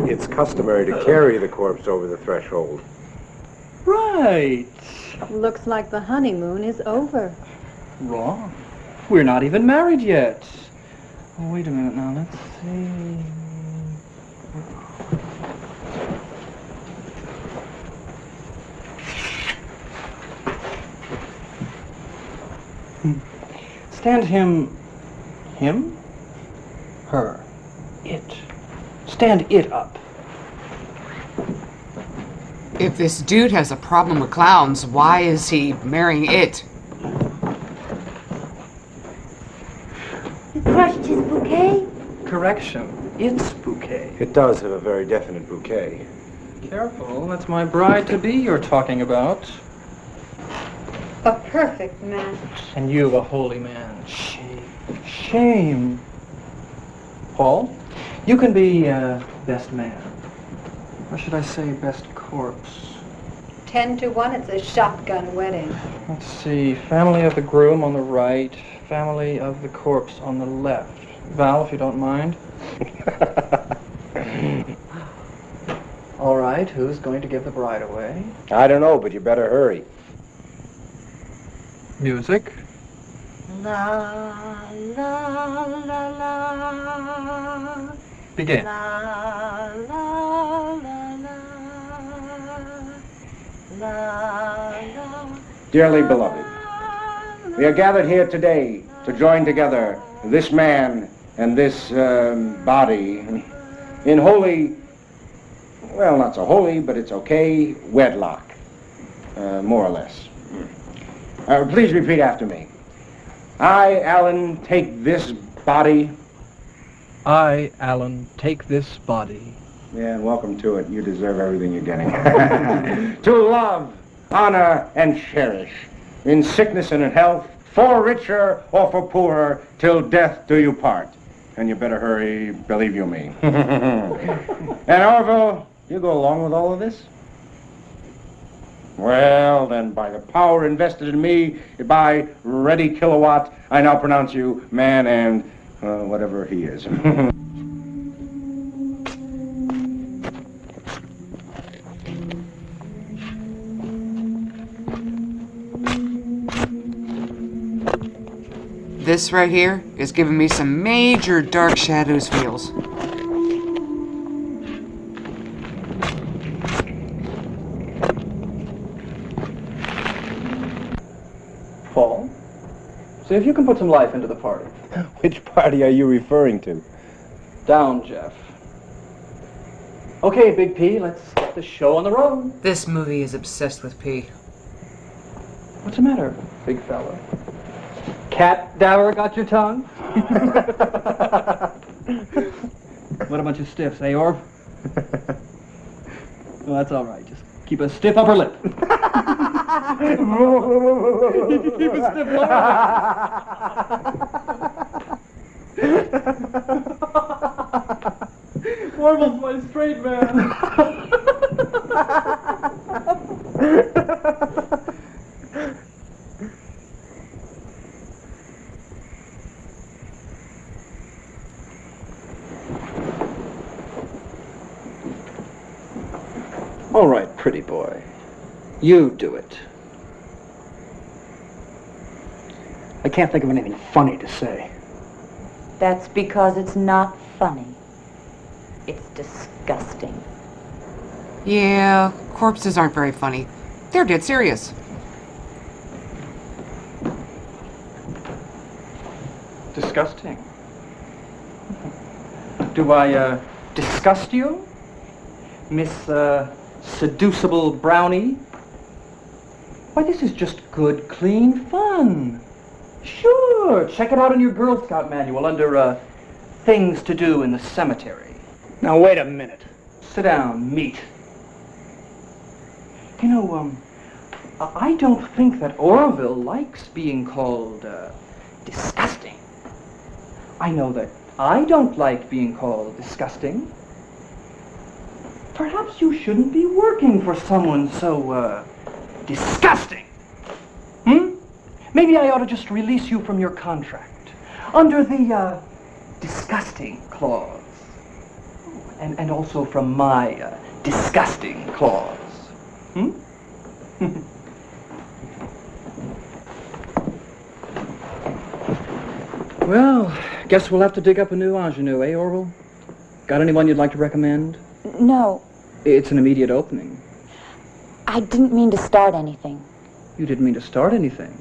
It's customary to carry the corpse over the threshold. Right. Looks like the honeymoon is over. Wrong. We're not even married yet. Oh, wait a minute now. Let's see. Stand him. Him? Her. It. Stand it up. If this dude has a problem with clowns, why is he marrying it? You crushed his bouquet? Correction. It's bouquet. It does have a very definite bouquet. Careful, that's my bride-to-be you're talking about. A perfect match. And you, a holy man. Shame. Shame. Paul, you can be best man. Or should I say best corpse? 10 to 1, it's a shotgun wedding. Let's see. Family of the groom on the right. Family of the corpse on the left. Val, if you don't mind. All right, who's going to give the bride away? I don't know, but you better hurry. Music. La la la la. Begin. La la la la. La la. Dearly beloved, we are gathered here today to join together this man and this body in holy, well, not so holy, but it's okay, wedlock, more or less. Please repeat after me. I, Alan, take this body. I, Alan, take this body. Yeah, welcome to it. You deserve everything you're getting. To love, honor, and cherish, in sickness and in health, for richer or for poorer, till death do you part. And you better hurry, believe you me. And Orville, you go along with all of this? Well, then, by the power invested in me, by Ready Kilowatt, I now pronounce you man and whatever he is. This right here is giving me some major Dark Shadows feels. Paul, see if you can put some life into the party. Which party are you referring to? Down, Jeff. Okay, Big P, let's get the show on the road. This movie is obsessed with P. What's the matter, big fella? Cat dower got your tongue? What a bunch of stiffs, eh, Orv? Well, that's all right. Just keep a stiff upper lip. Keep a stiff lower lip. Orville's my straight man. All right, pretty boy. You do it. I can't think of anything funny to say. That's because it's not funny. It's disgusting. Yeah, corpses aren't very funny. They're dead serious. Disgusting. Do I, disgust you? Miss, seducible brownie? Why, this is just good, clean fun. Sure, check it out in your Girl Scout manual under, things to do in the cemetery. Now, wait a minute. Sit down, meat. You know, I don't think that Orville likes being called, disgusting. I know that I don't like being called disgusting. Perhaps you shouldn't be working for someone so, disgusting. Maybe I ought to just release you from your contract under the, disgusting clause. And also from my, disgusting clause. Well, guess we'll have to dig up a new ingenue, eh, Orville? Got anyone you'd like to recommend? No, It's an immediate opening. I didn't mean to start anything. You didn't mean to start anything.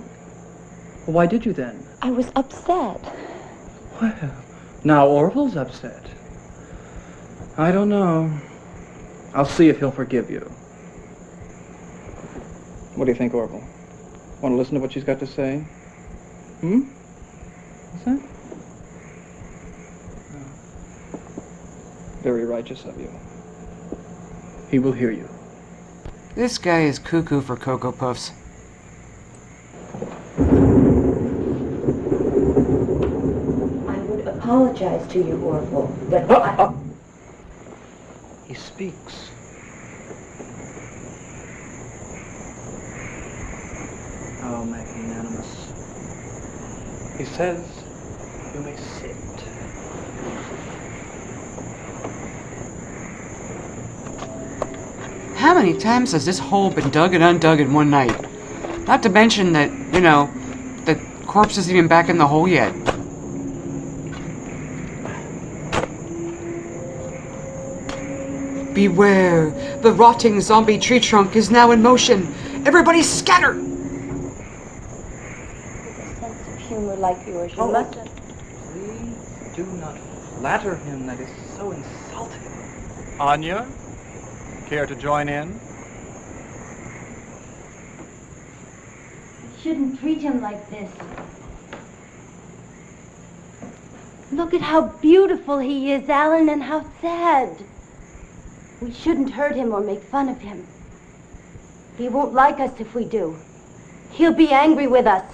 Well, why did you then? I was upset. Well, now Orville's upset. I don't know. I'll see if he'll forgive you. What do you think, Orville? Want to listen to what she's got to say? What's that? Very righteous of you. He will hear you. This guy is cuckoo for Cocoa Puffs. I would apologize to you, Orville, but He speaks. Oh, magnanimous. He says, you may sit. How many times has this hole been dug and undug in one night? Not to mention that, you know, the corpse isn't even back in the hole yet. Beware! The rotting zombie tree trunk is now in motion! Everybody scatter! sense of humor like yours, you mustn't. Please do not flatter him. That is so insulting. Anya, care to join in? You shouldn't treat him like this. Look at how beautiful he is, Alan, and how sad. We shouldn't hurt him or make fun of him. He won't like us if we do. He'll be angry with us.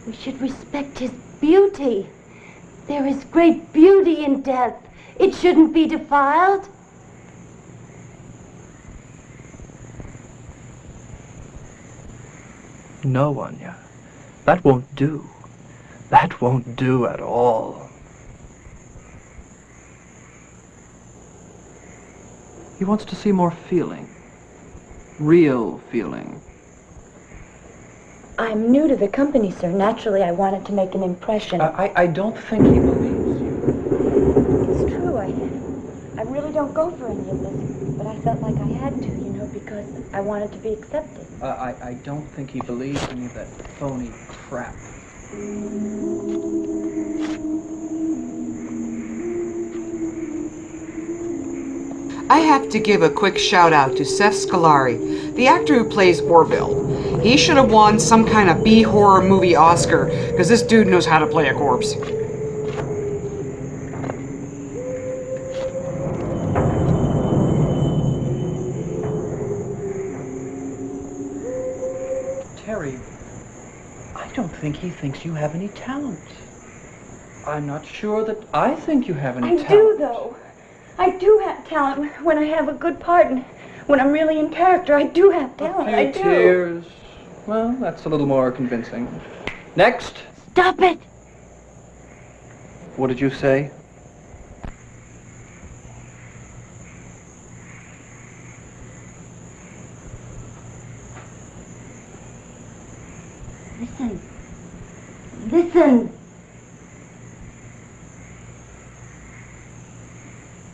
We should respect his beauty. There is great beauty in death. It shouldn't be defiled. No, Anya. That won't do. That won't do at all. He wants to see more feeling. Real feeling. I'm new to the company, sir. Naturally, I wanted to make an impression. I don't think he believes you. It's true, I really don't go for any of this, but I felt like I had to, you know, because I wanted to be accepted. I don't think he believes any of that phony crap. I have to give a quick shout out to Seth Scolari, the actor who plays Orville. He should have won some kind of B-horror movie Oscar, because this dude knows how to play a corpse. Terry, I don't think he thinks you have any talent. I'm not sure that I think you have any talent. I do, though. I do have talent when I have a good part, and when I'm really in character, I do have talent. I do. Tears. Well, that's a little more convincing. Next. Stop it! What did you say? Listen. Listen.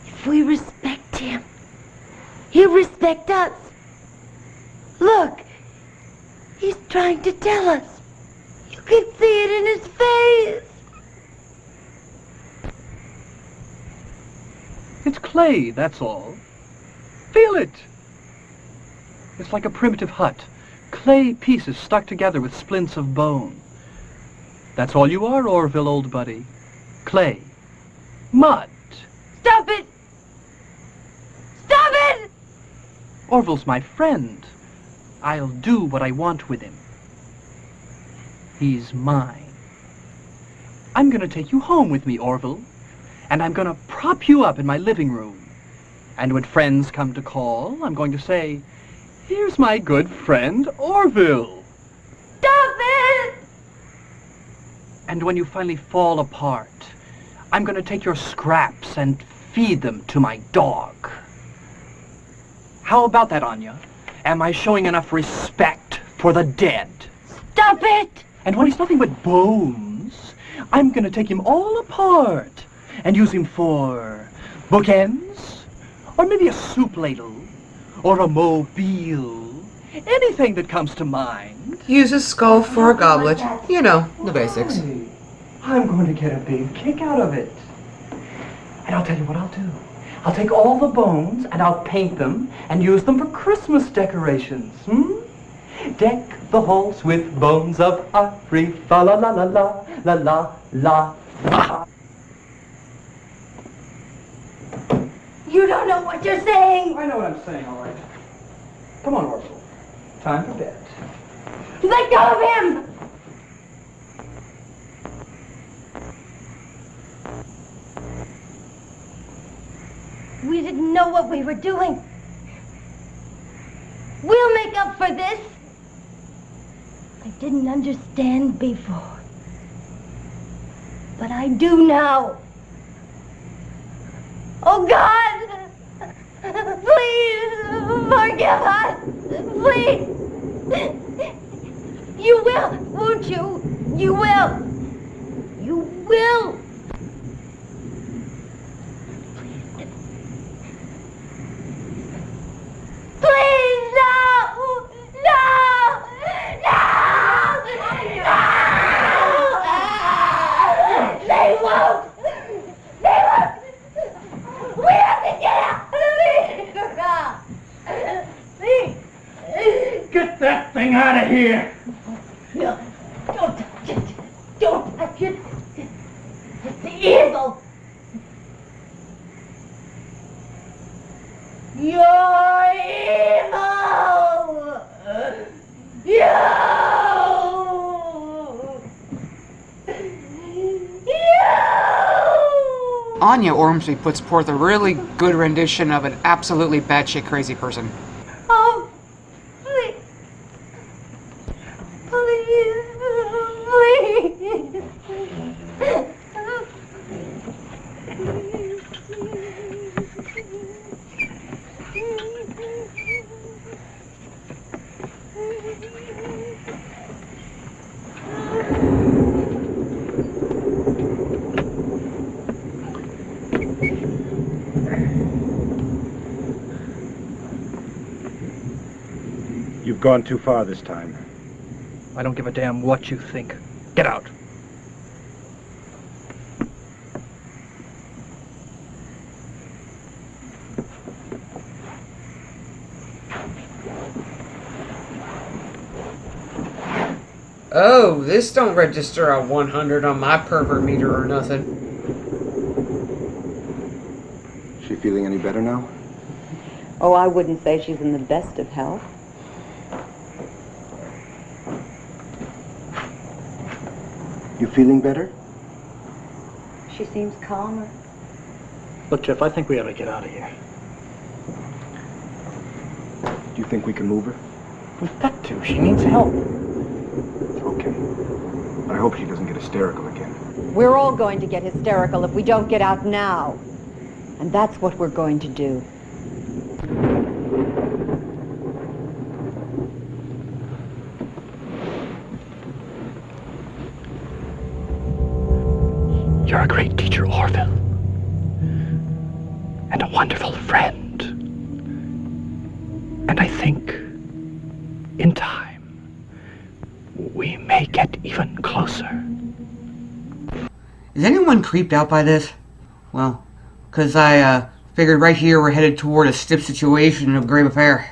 If we respect him, he'll respect us. Look, he's trying to tell us. You can see it in his face. It's clay, that's all. Feel it! It's like a primitive hut. Clay pieces stuck together with splints of bone. That's all you are, Orville, old buddy. Clay. Mud. Stop it! Stop it! Orville's my friend. I'll do what I want with him. He's mine. I'm gonna take you home with me, Orville. And I'm gonna prop you up in my living room. And when friends come to call, I'm going to say, "Here's my good friend, Orville." Stop it! And when you finally fall apart, I'm gonna take your scraps and feed them to my dog. How about that, Anya? Am I showing enough respect for the dead? Stop it! And when he's nothing but bones, I'm gonna take him all apart and use him for bookends, or maybe a soup ladle, or a mobile, anything that comes to mind. Use a skull for a goblet. You know, the basics. I'm going to get a big kick out of it. And I'll tell you what I'll do. I'll take all the bones and I'll paint them and use them for Christmas decorations. Deck the halls with bones of ivory. Fa la la la la la la la. what you're saying. I know what I'm saying, all right. Come on, Orville. Time for bed. Let go of him! We didn't know what we were doing. We'll make up for this. I didn't understand before. But I do now. Oh, God! Please, forgive us! Please! You will, won't you? You will! You will! Please, no! No! No! No! They won't! They won't! We have to get out of here! Get that thing out of here! No, don't touch it! Don't touch it! It's evil! You're evil! You! Anya Ormsby puts forth a really good rendition of an absolutely batshit crazy person. Oh, please. Please. You've gone too far this time. I don't give a damn what you think. Get out. Oh, this don't register a 100 on my pervert meter or nothing. She feeling any better now? Oh, I wouldn't say she's in the best of health. You feeling better? She seems calmer. Look, Jeff, I think we ought to get out of here. Do you think we can move her? We've got to. She needs help. Okay. But I hope she doesn't get hysterical again. We're all going to get hysterical if we don't get out now. And that's what we're going to do. You're a great teacher, Orville. And a wonderful friend. And I think, in time, we may get even closer. Is anyone creeped out by this? Well, because I figured right here we're headed toward a stiff situation of grave affair.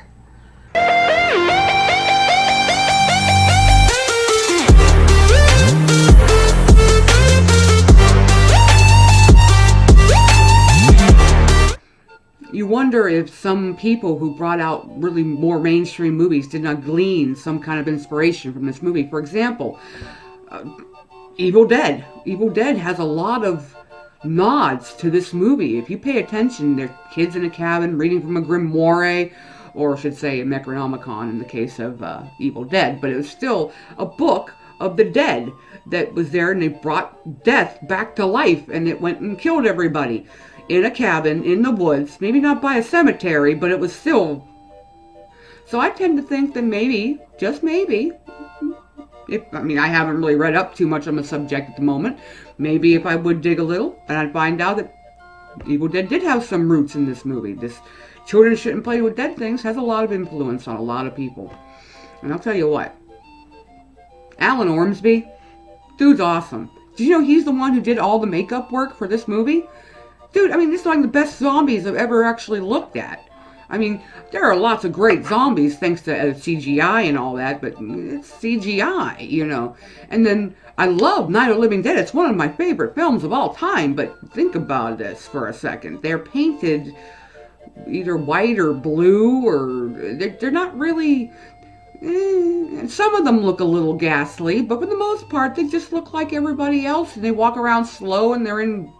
You wonder if some people who brought out really more mainstream movies did not glean some kind of inspiration from this movie. For example, Evil Dead. Evil Dead has a lot of nods to this movie. If you pay attention, they're kids in a cabin reading from a grimoire, or I should say a Necronomicon in the case of Evil Dead, but it was still a book of the dead that was there, and they brought death back to life, and it went and killed everybody in a cabin in the woods, maybe not by a cemetery, but it was still. So I tend to think that maybe, just maybe, I haven't really read up too much on the subject at the moment. Maybe if I would dig a little, and I'd find out that Evil Dead did have some roots in this movie. This children shouldn't play with dead things has a lot of influence on a lot of people. And I'll tell you what, Alan Ormsby, dude's awesome. Did you know he's the one who did all the makeup work for this movie? Dude, this is like the best zombies I've ever actually looked at. There are lots of great zombies thanks to CGI and all that, but it's CGI, you know. And then I love Night of the Living Dead. It's one of my favorite films of all time, but think about this for a second. They're painted either white or blue, or they're not really... some of them look a little ghastly, but for the most part, they just look like everybody else, and they walk around slow, and they're in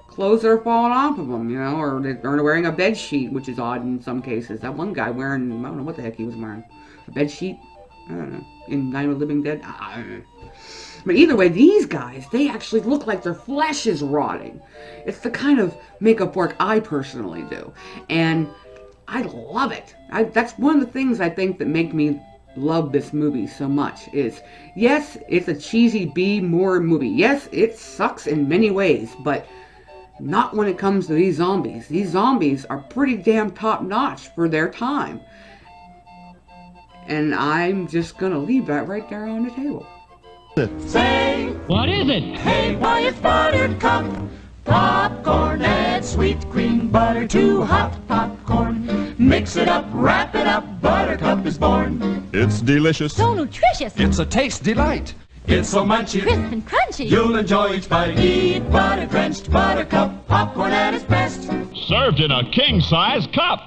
clothes that are falling off of them, or they're wearing a bed sheet, which is odd in some cases. That one guy wearing, I don't know what the heck he was wearing, a bed sheet, I don't know, in Night of the Living Dead, I don't know. But either way, these guys, they actually look like their flesh is rotting. It's the kind of makeup work I personally do, and I love it. That's one of the things I think that make me love this movie so much is, yes, it's a cheesy B-more movie. Yes, it sucks in many ways, but not when it comes to these zombies. These zombies are pretty damn top-notch for their time. And I'm just gonna leave that right there on the table. Say, what is it? Hey, why it's Buttercup. Popcorn, add sweet cream butter to hot popcorn. Mix it up, wrap it up, Buttercup is born. It's delicious. So nutritious. It's a taste delight. It's so munchy, Crisp and crunchy. you'll enjoy each bite. Eat butter-drenched Buttercup, popcorn at its best. Served in a king-size cup.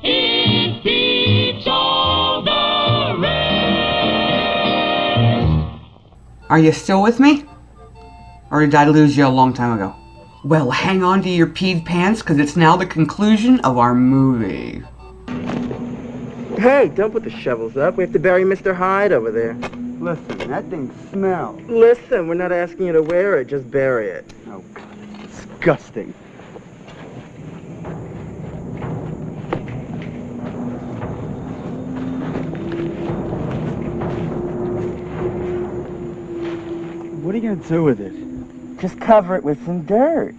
It beats all the rest. Are you still with me? Or did I lose you a long time ago? Well, hang on to your peed pants, because it's now the conclusion of our movie. Hey, don't put the shovels up. We have to bury Mr. Hyde over there. Listen, that thing smells. Listen, we're not asking you to wear it, just bury it. Oh, God, it's disgusting. What are you gonna do with it? Just cover it with some dirt.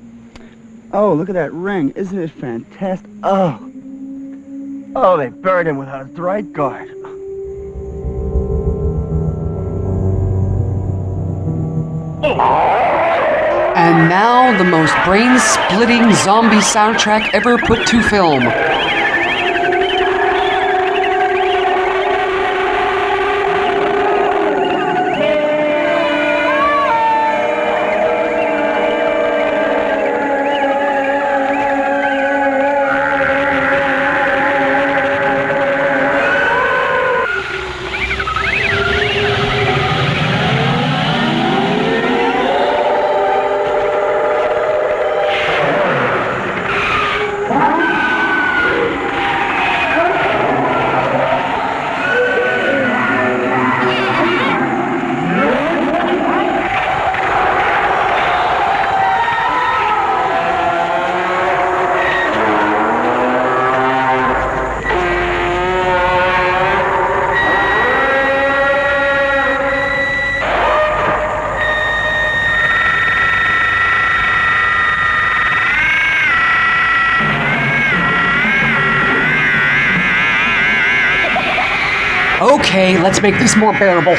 Oh, look at that ring. Isn't it fantastic? Oh, they buried him without a right guard. And now the most brain-splitting zombie soundtrack ever put to film. Okay, let's make this more bearable.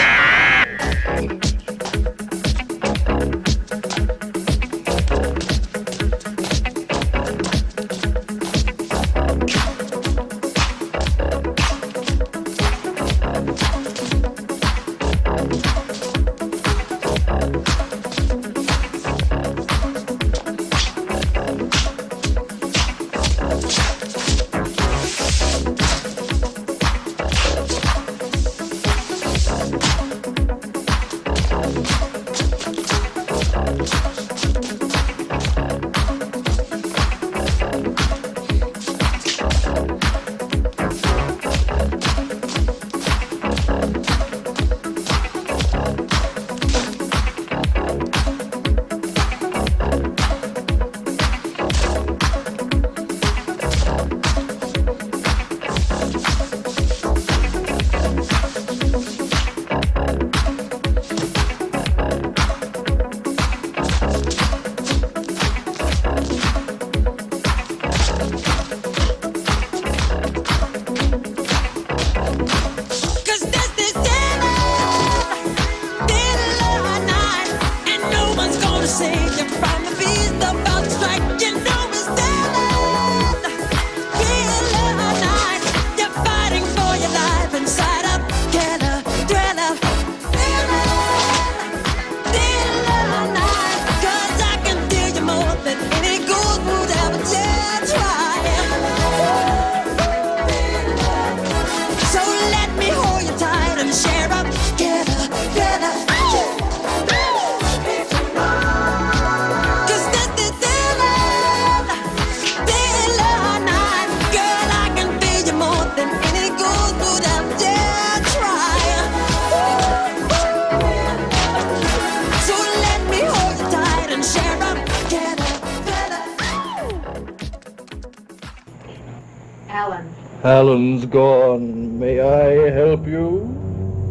Alan's gone. May I help you?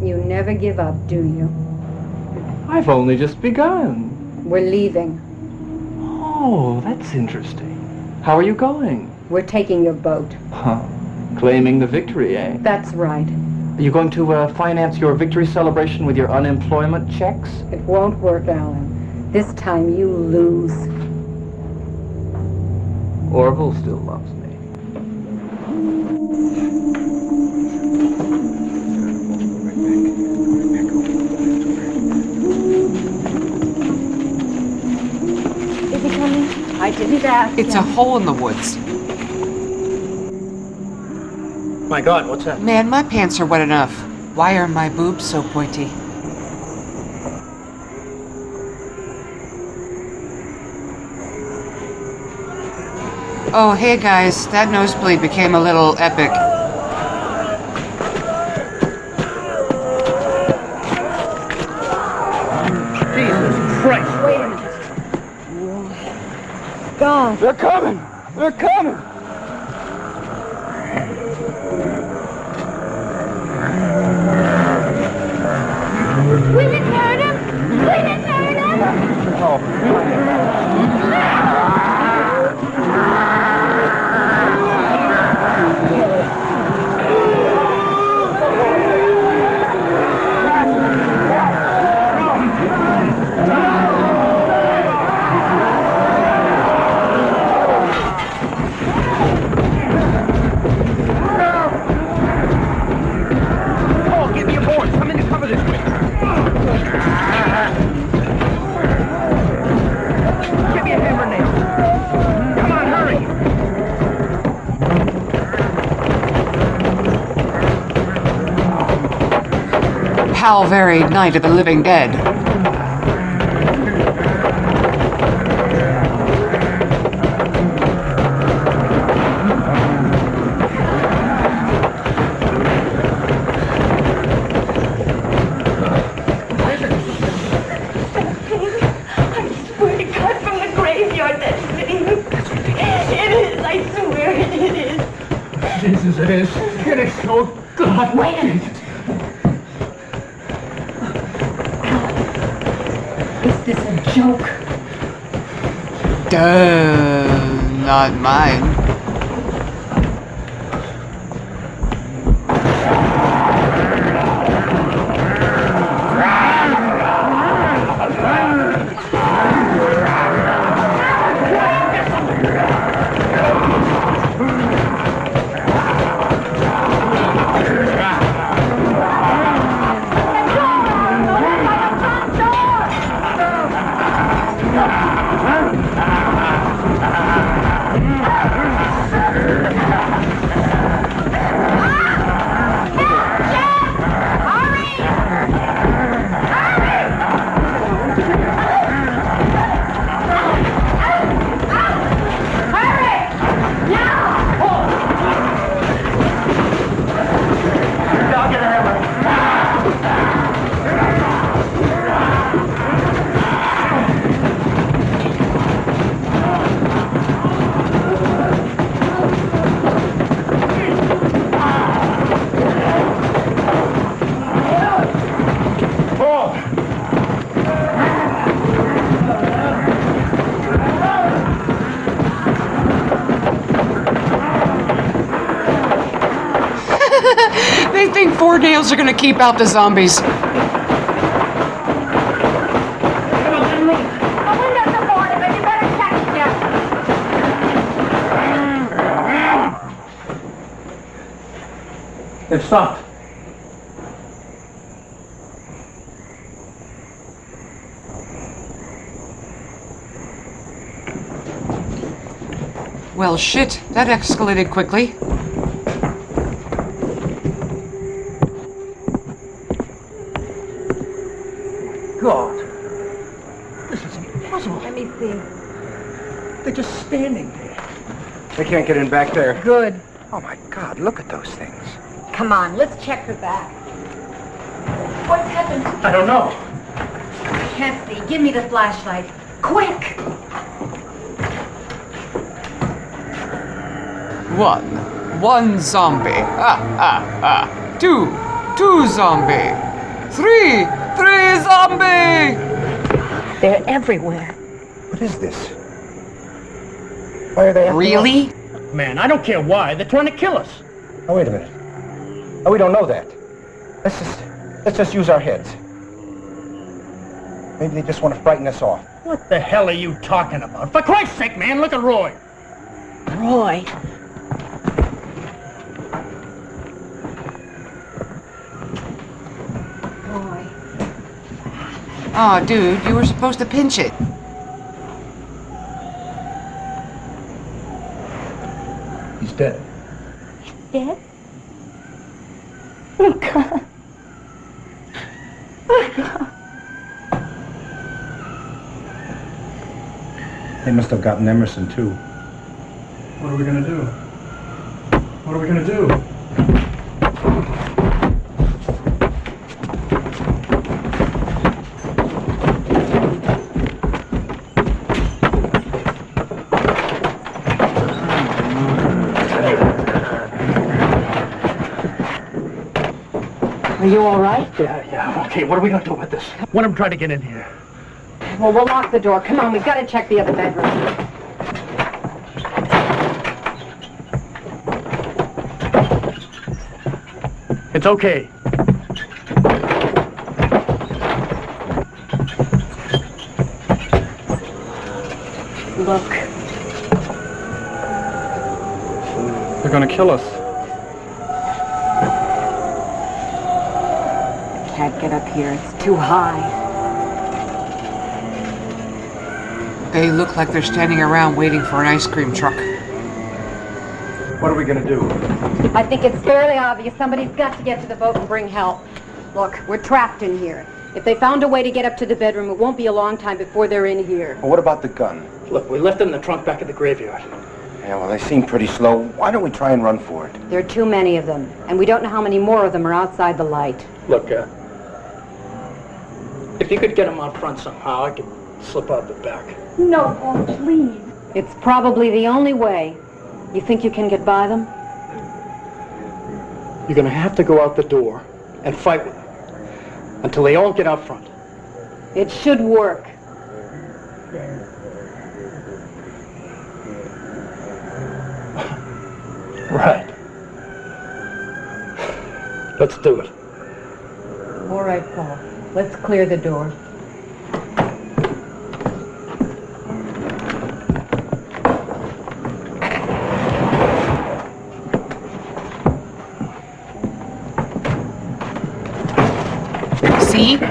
You never give up, do you? I've only just begun. We're leaving. Oh, that's interesting. How are you going? We're taking your boat. Huh. Claiming the victory, eh? That's right. Are you going to finance your victory celebration with your unemployment checks? It won't work, Alan. This time you lose. Orville still loves me. Is he coming? I didn't ask. It's a hole in the woods. My God, what's that? Man, my pants are wet enough. Why are my boobs so pointy? Oh, hey guys, that nosebleed became a little epic. Jesus Christ! Wait a minute. God. They're coming! They're coming! We didn't hurt him! We didn't hurt him! Oh, get me aboard! Come in to cover this way! Give me a hammer nail! Come on, hurry! How very Night of the Living Dead. I swear to God, from the graveyard, that's sitting. It is, I swear it is. Jesus, it is. It is so God. Wait a minute. Is this a joke? Duh, not mine. They think 4 nails are gonna keep out the zombies. They've stopped. Well, shit, that escalated quickly. God. This is impossible. Let me see. They're just standing there. They can't get in back there. Good. Oh my God, look at those things. Come on, let's check her back. What's happened? I don't know. I can't see. Give me the flashlight. Quick! 1 zombie. Two zombie. Three zombie. They're everywhere. What is this? Why are they after Really? us? Man, I don't care why. They're trying to kill us. Oh, wait a minute. Oh, we don't know that. Let's just use our heads. Maybe they just want to frighten us off. What the hell are you talking about? For Christ's sake, man, look at Roy. Roy. Roy. Oh, dude, you were supposed to pinch it. He's dead. Dead? Oh, God. Oh, God. They must have gotten Emerson, too. What are we gonna do? What are we gonna do? Are you all right? Yeah. Okay, what are we gonna do about this? Let him try to get in here. Well, we'll lock the door. Come on, we've got to check the other bedroom. It's okay. Look. They're gonna kill us. I can't get up here. It's too high. They look like they're standing around waiting for an ice cream truck. What are we gonna do? I think it's fairly obvious somebody's got to get to the boat and bring help. Look, we're trapped in here. If they found a way to get up to the bedroom, it won't be a long time before they're in here. Well, what about the gun? Look, we left it in the trunk back at the graveyard. Yeah, well, they seem pretty slow. Why don't we try and run for it? There are too many of them, and we don't know how many more of them are outside the light. Look, if you could get them out front somehow, I could slip out the back. No, oh, please. It's probably the only way. You think you can get by them? You're gonna have to go out the door and fight with them until they all get out front. It should work. Right. Let's do it. All right, Paul. Let's clear the door.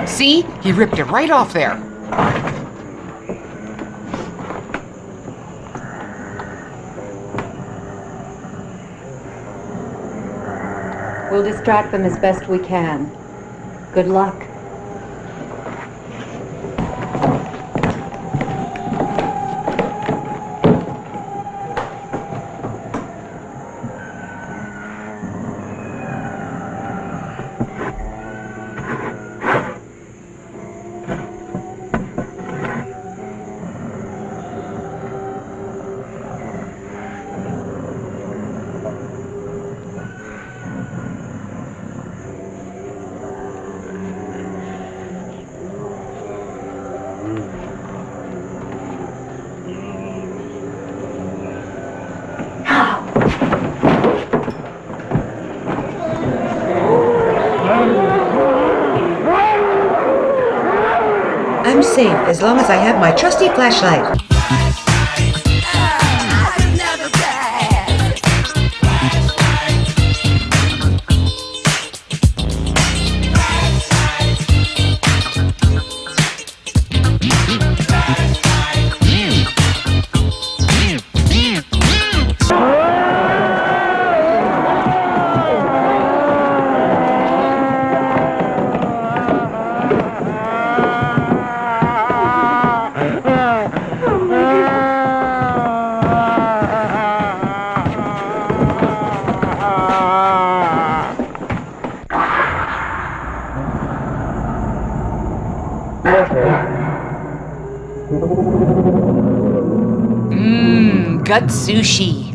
See? He ripped it right off there. We'll distract them as best we can. Good luck. I'm safe as long as I have my trusty flashlight. Gut sushi.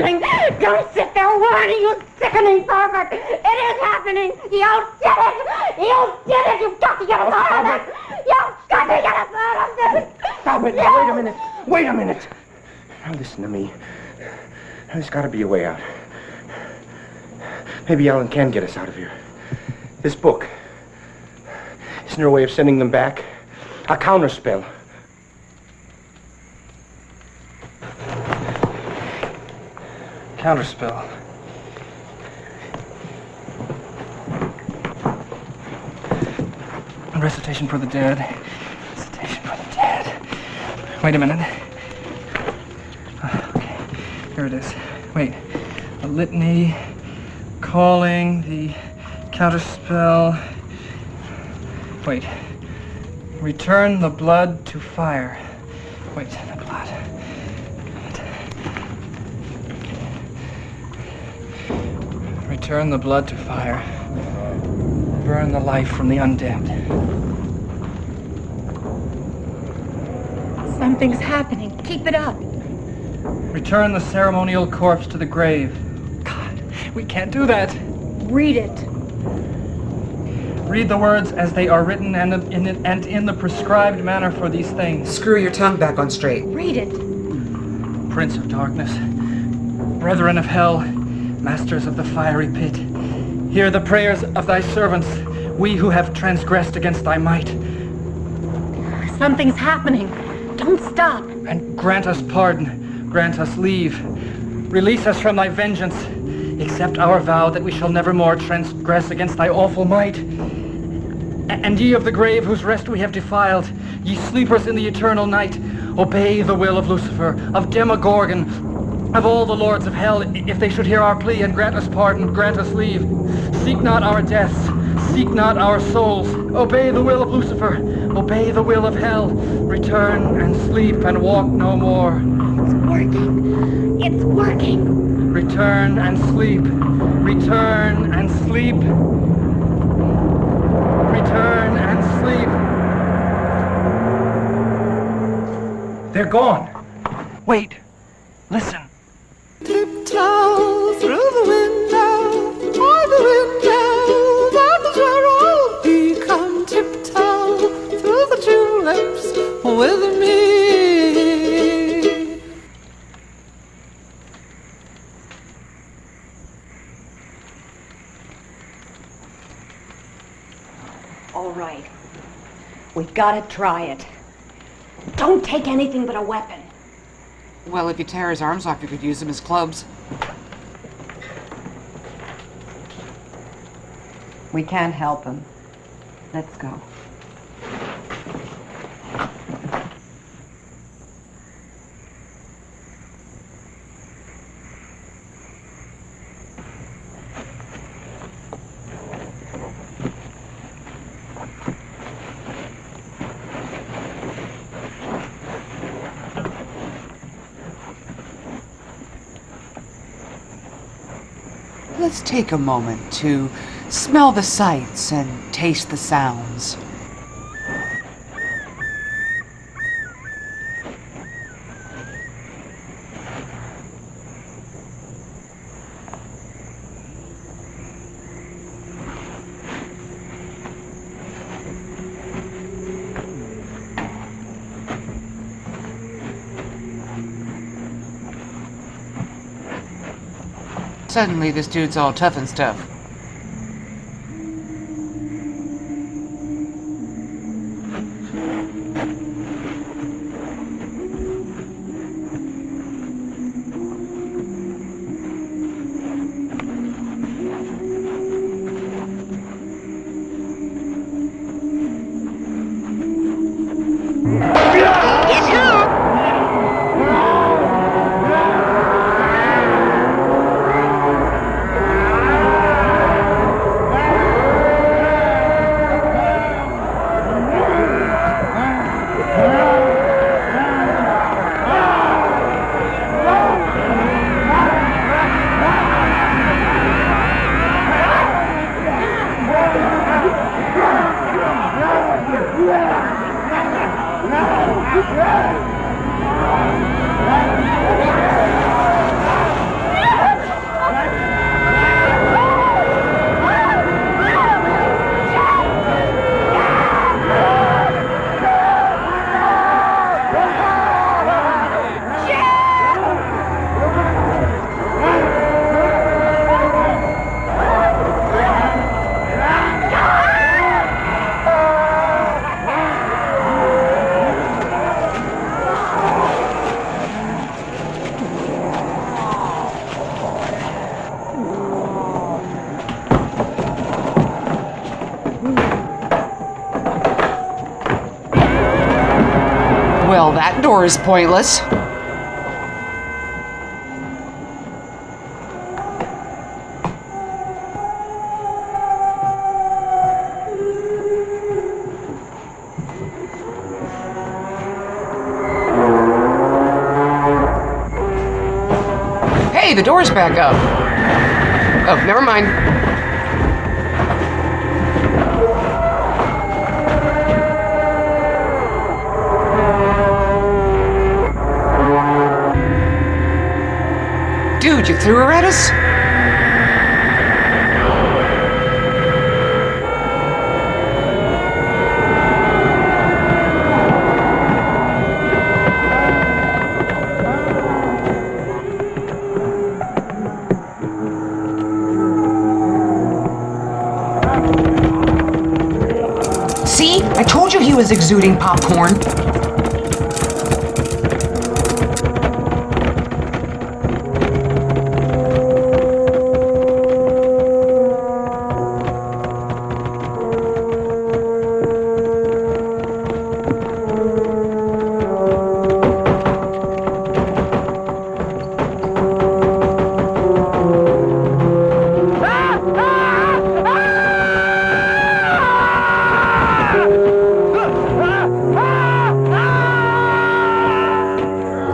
happening! Don't sit there whining, you sickening pervert! It is happening! You did it! You did it! You've got to get us out of this! You've got to get us out of this! Stop it! Yeah. Wait a minute! Wait a minute! Now listen to me. There's got to be a way out. Maybe Alan can get us out of here. This book. Isn't there a way of sending them back? A counterspell. Counterspell. Recitation for the dead. Recitation for the dead. Wait a minute. Okay, here it is. Wait. The litany, calling, the counterspell. Wait. Return the blood to fire. Wait, the blood. Return the blood to fire. Burn the life from the undead. Something's happening. Keep it up. Return the ceremonial corpse to the grave. God, we can't do that. Read it. Read the words as they are written and in the prescribed manner for these things. Screw your tongue back on straight. Read it. Prince of darkness, brethren of hell, masters of the fiery pit, hear the prayers of thy servants, we who have transgressed against thy might. Something's happening. Don't stop. And grant us pardon, grant us leave. Release us from thy vengeance. Accept our vow that we shall never more transgress against thy awful might. And ye of the grave whose rest we have defiled, ye sleepers in the eternal night, obey the will of Lucifer, of Demogorgon, of all the lords of hell, if they should hear our plea and grant us pardon, grant us leave. Seek not our deaths, seek not our souls. Obey the will of Lucifer, obey the will of hell. Return and sleep and walk no more. It's working. It's working. Return and sleep. Return and sleep. Return and sleep. They're gone. Wait. Listen. Tiptoe through the window, by the window, that is where I'll be. Come tiptoe through the tulips with me. All right. We've got to try it. Don't take anything but a weapon. Well, if you tear his arms off, you could use them as clubs. We can't help him. Let's go. Let's take a moment to smell the sights and taste the sounds. Suddenly, this dude's all tough and stuff. Well, that door is pointless. Hey, the door's back up. Oh, never mind. Dude, you threw her at us? See? I told you he was exuding popcorn.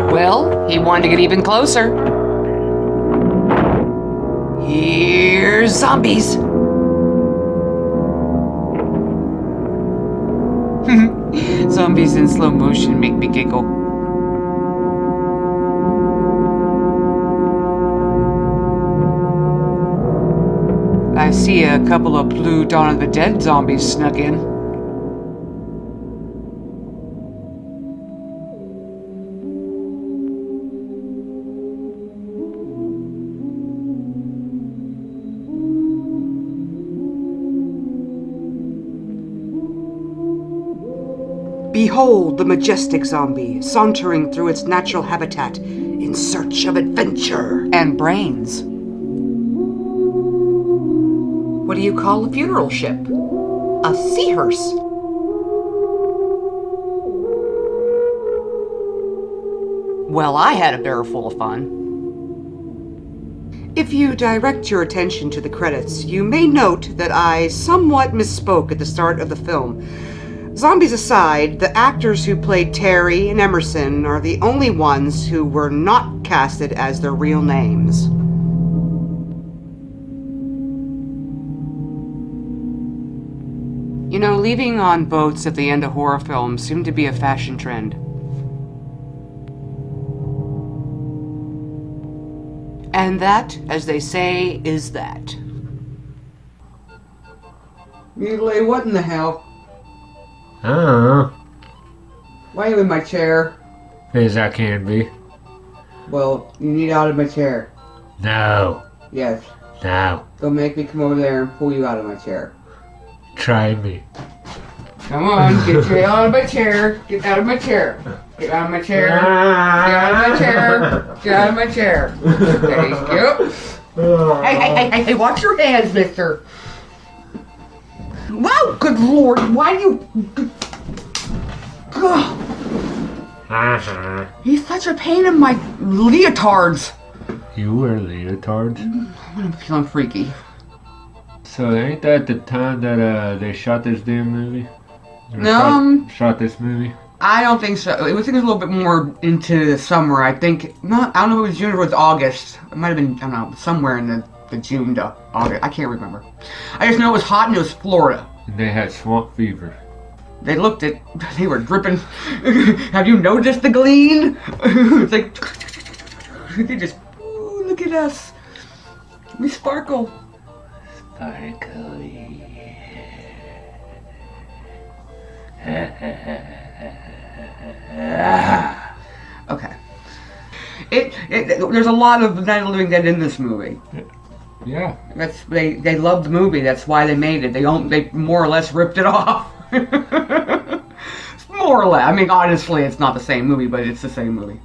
Well, he wanted to get even closer. Here's zombies. Zombies in slow motion make me giggle. I see a couple of blue Dawn of the Dead zombies snuck in. Behold the majestic zombie, sauntering through its natural habitat in search of adventure and brains. What do you call a funeral ship? A sea hearse. Well, I had a barrel full of fun. If you direct your attention to the credits, you may note that I somewhat misspoke at the start of the film. Zombies aside, the actors who played Terry and Emerson are the only ones who were not casted as their real names. You know, leaving on boats at the end of horror films seemed to be a fashion trend. And that, as they say, is that. Mutilate, what in the hell? I don't know. Why are you in my chair? As I can be. Well, you need out of my chair. No. Yes. No. Don't make me come over there and pull you out of my chair. Try me. Come on, get you out of my chair. Get out of my chair. Get out of my chair. Get out of my chair. Get out of my chair. Thank you. Hey, watch your hands, mister. Wow, good lord, why do you... He's such a pain in my leotards. You wear leotards? I'm feeling freaky. So ain't that the time that they shot this damn movie? Or No, shot this movie? I don't think so. It was a little bit more into the summer, I think. I don't know if it was June or it was August. It might have been, I don't know, somewhere in the June to August. I can't remember. I just know it was hot and it was Florida. And they had swamp fever. They were dripping. Have you noticed the gleam? It's like, they just, ooh, look at us. We sparkle. Sparkly. Okay. There's a lot of Night of the Living Dead in this movie. Yeah. They loved the movie. That's why they made it. They more or less ripped it off. More or less. I mean, honestly, it's not the same movie, but it's the same movie.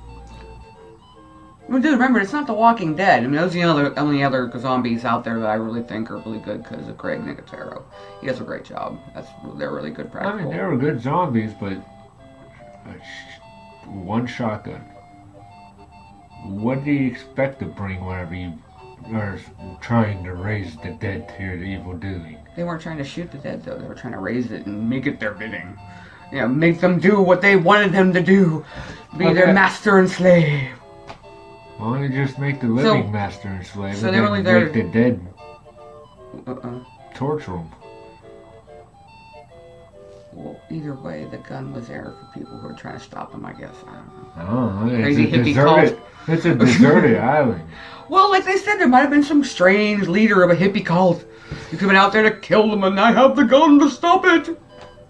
Well, dude, remember, it's not The Walking Dead. I mean, those are the only other zombies out there that I really think are really good because of Craig Nicotero. He does a great job. They're really good practical. I mean, they were good zombies, but one shotgun. What do you expect to bring whenever you are trying to raise the dead to your evil doing? They weren't trying to shoot the dead, though. They were trying to raise it and make it their bidding. You know, make them do what they wanted them to do. Be their master and slave. Why don't you just make the living master and slave, so and they then really there. make the dead torture them? Well, either way, the gun was there for people who were trying to stop them, I guess. I don't know. Oh, Crazy hippie cult. It's a deserted island. Well, like they said, there might have been some strange leader of a hippie cult. You could have been out there to kill them, and I have the gun to stop it.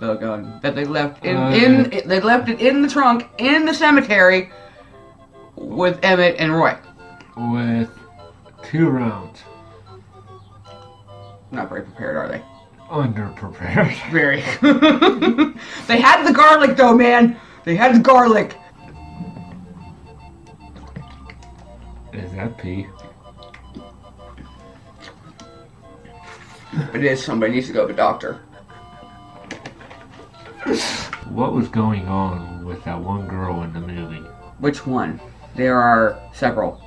The gun that they left they left it in the trunk in the cemetery with Emmett and Roy. With 2 rounds. Not very prepared, are they? Underprepared. Very. They had the garlic, though, man. They had the garlic. Is that pee? It is. Somebody needs to go to the doctor. What was going on with that one girl in the movie? Which one? There are several.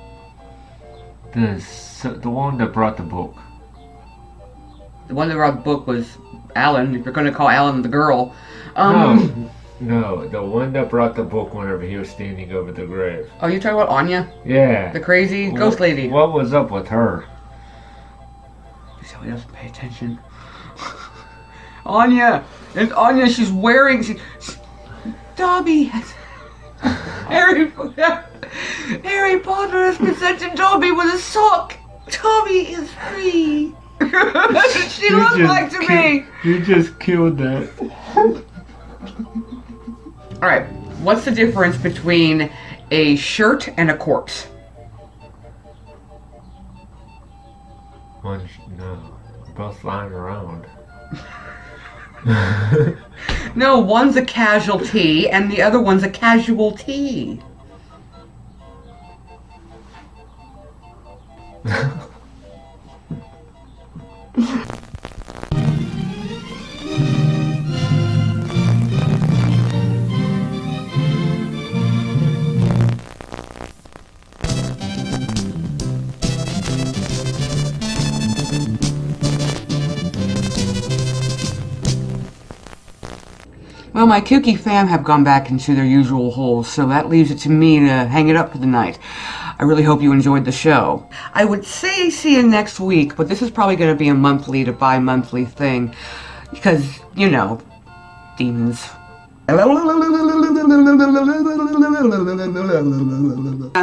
The one that brought the book. The one that brought the book was Alan, if you're going to call Alan the girl. No, the one that brought the book whenever he was standing over the grave. Oh, you talking about Anya? Yeah. The crazy ghost lady. What was up with her? So he doesn't pay attention. Anya! And Anya, she's wearing... Dobby has... Harry Potter has presented Dobby with a sock. Dobby is free. She looks like to me. You just killed that. Alright, what's the difference between a shirt and a corpse? No, both lying around. No, one's a casualty and the other one's a casualty. Well, my kooky fam have gone back into their usual holes, so that leaves it to me to hang it up for the night. I really hope you enjoyed the show. I would say see you next week, but this is probably going to be a monthly to bi-monthly thing, because, you know, demons. I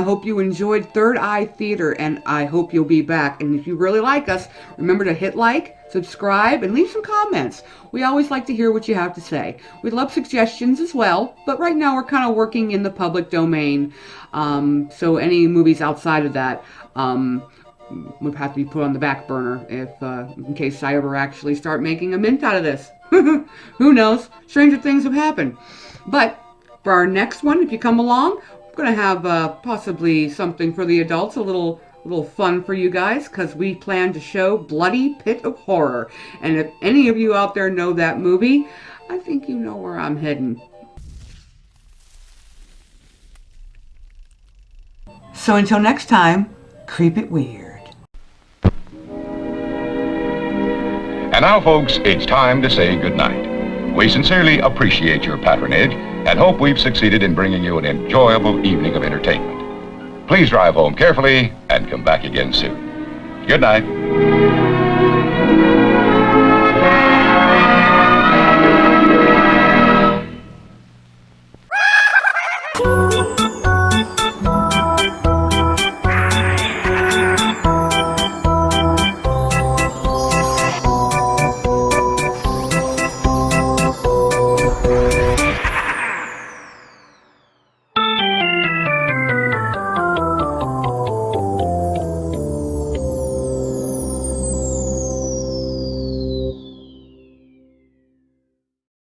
hope you enjoyed Third Eye Theater, and I hope you'll be back. And if you really like us, remember to hit like, subscribe, and leave some comments. We always like to hear what you have to say. We'd love suggestions as well, but right now we're kind of working in the public domain. So any movies outside of that would have to be put on the back burner if, in case I ever actually start making a mint out of this. Who knows? Stranger things have happened. But for our next one, if you come along, we're going to have possibly something for the adults, a little fun for you guys, because we plan to show Bloody Pit of Horror. And if any of you out there know that movie, I think you know where I'm heading. So until next time, creep it weird. And now, folks, it's time to say goodnight. We sincerely appreciate your patronage and hope we've succeeded in bringing you an enjoyable evening of entertainment. Please drive home carefully and come back again soon. Good night.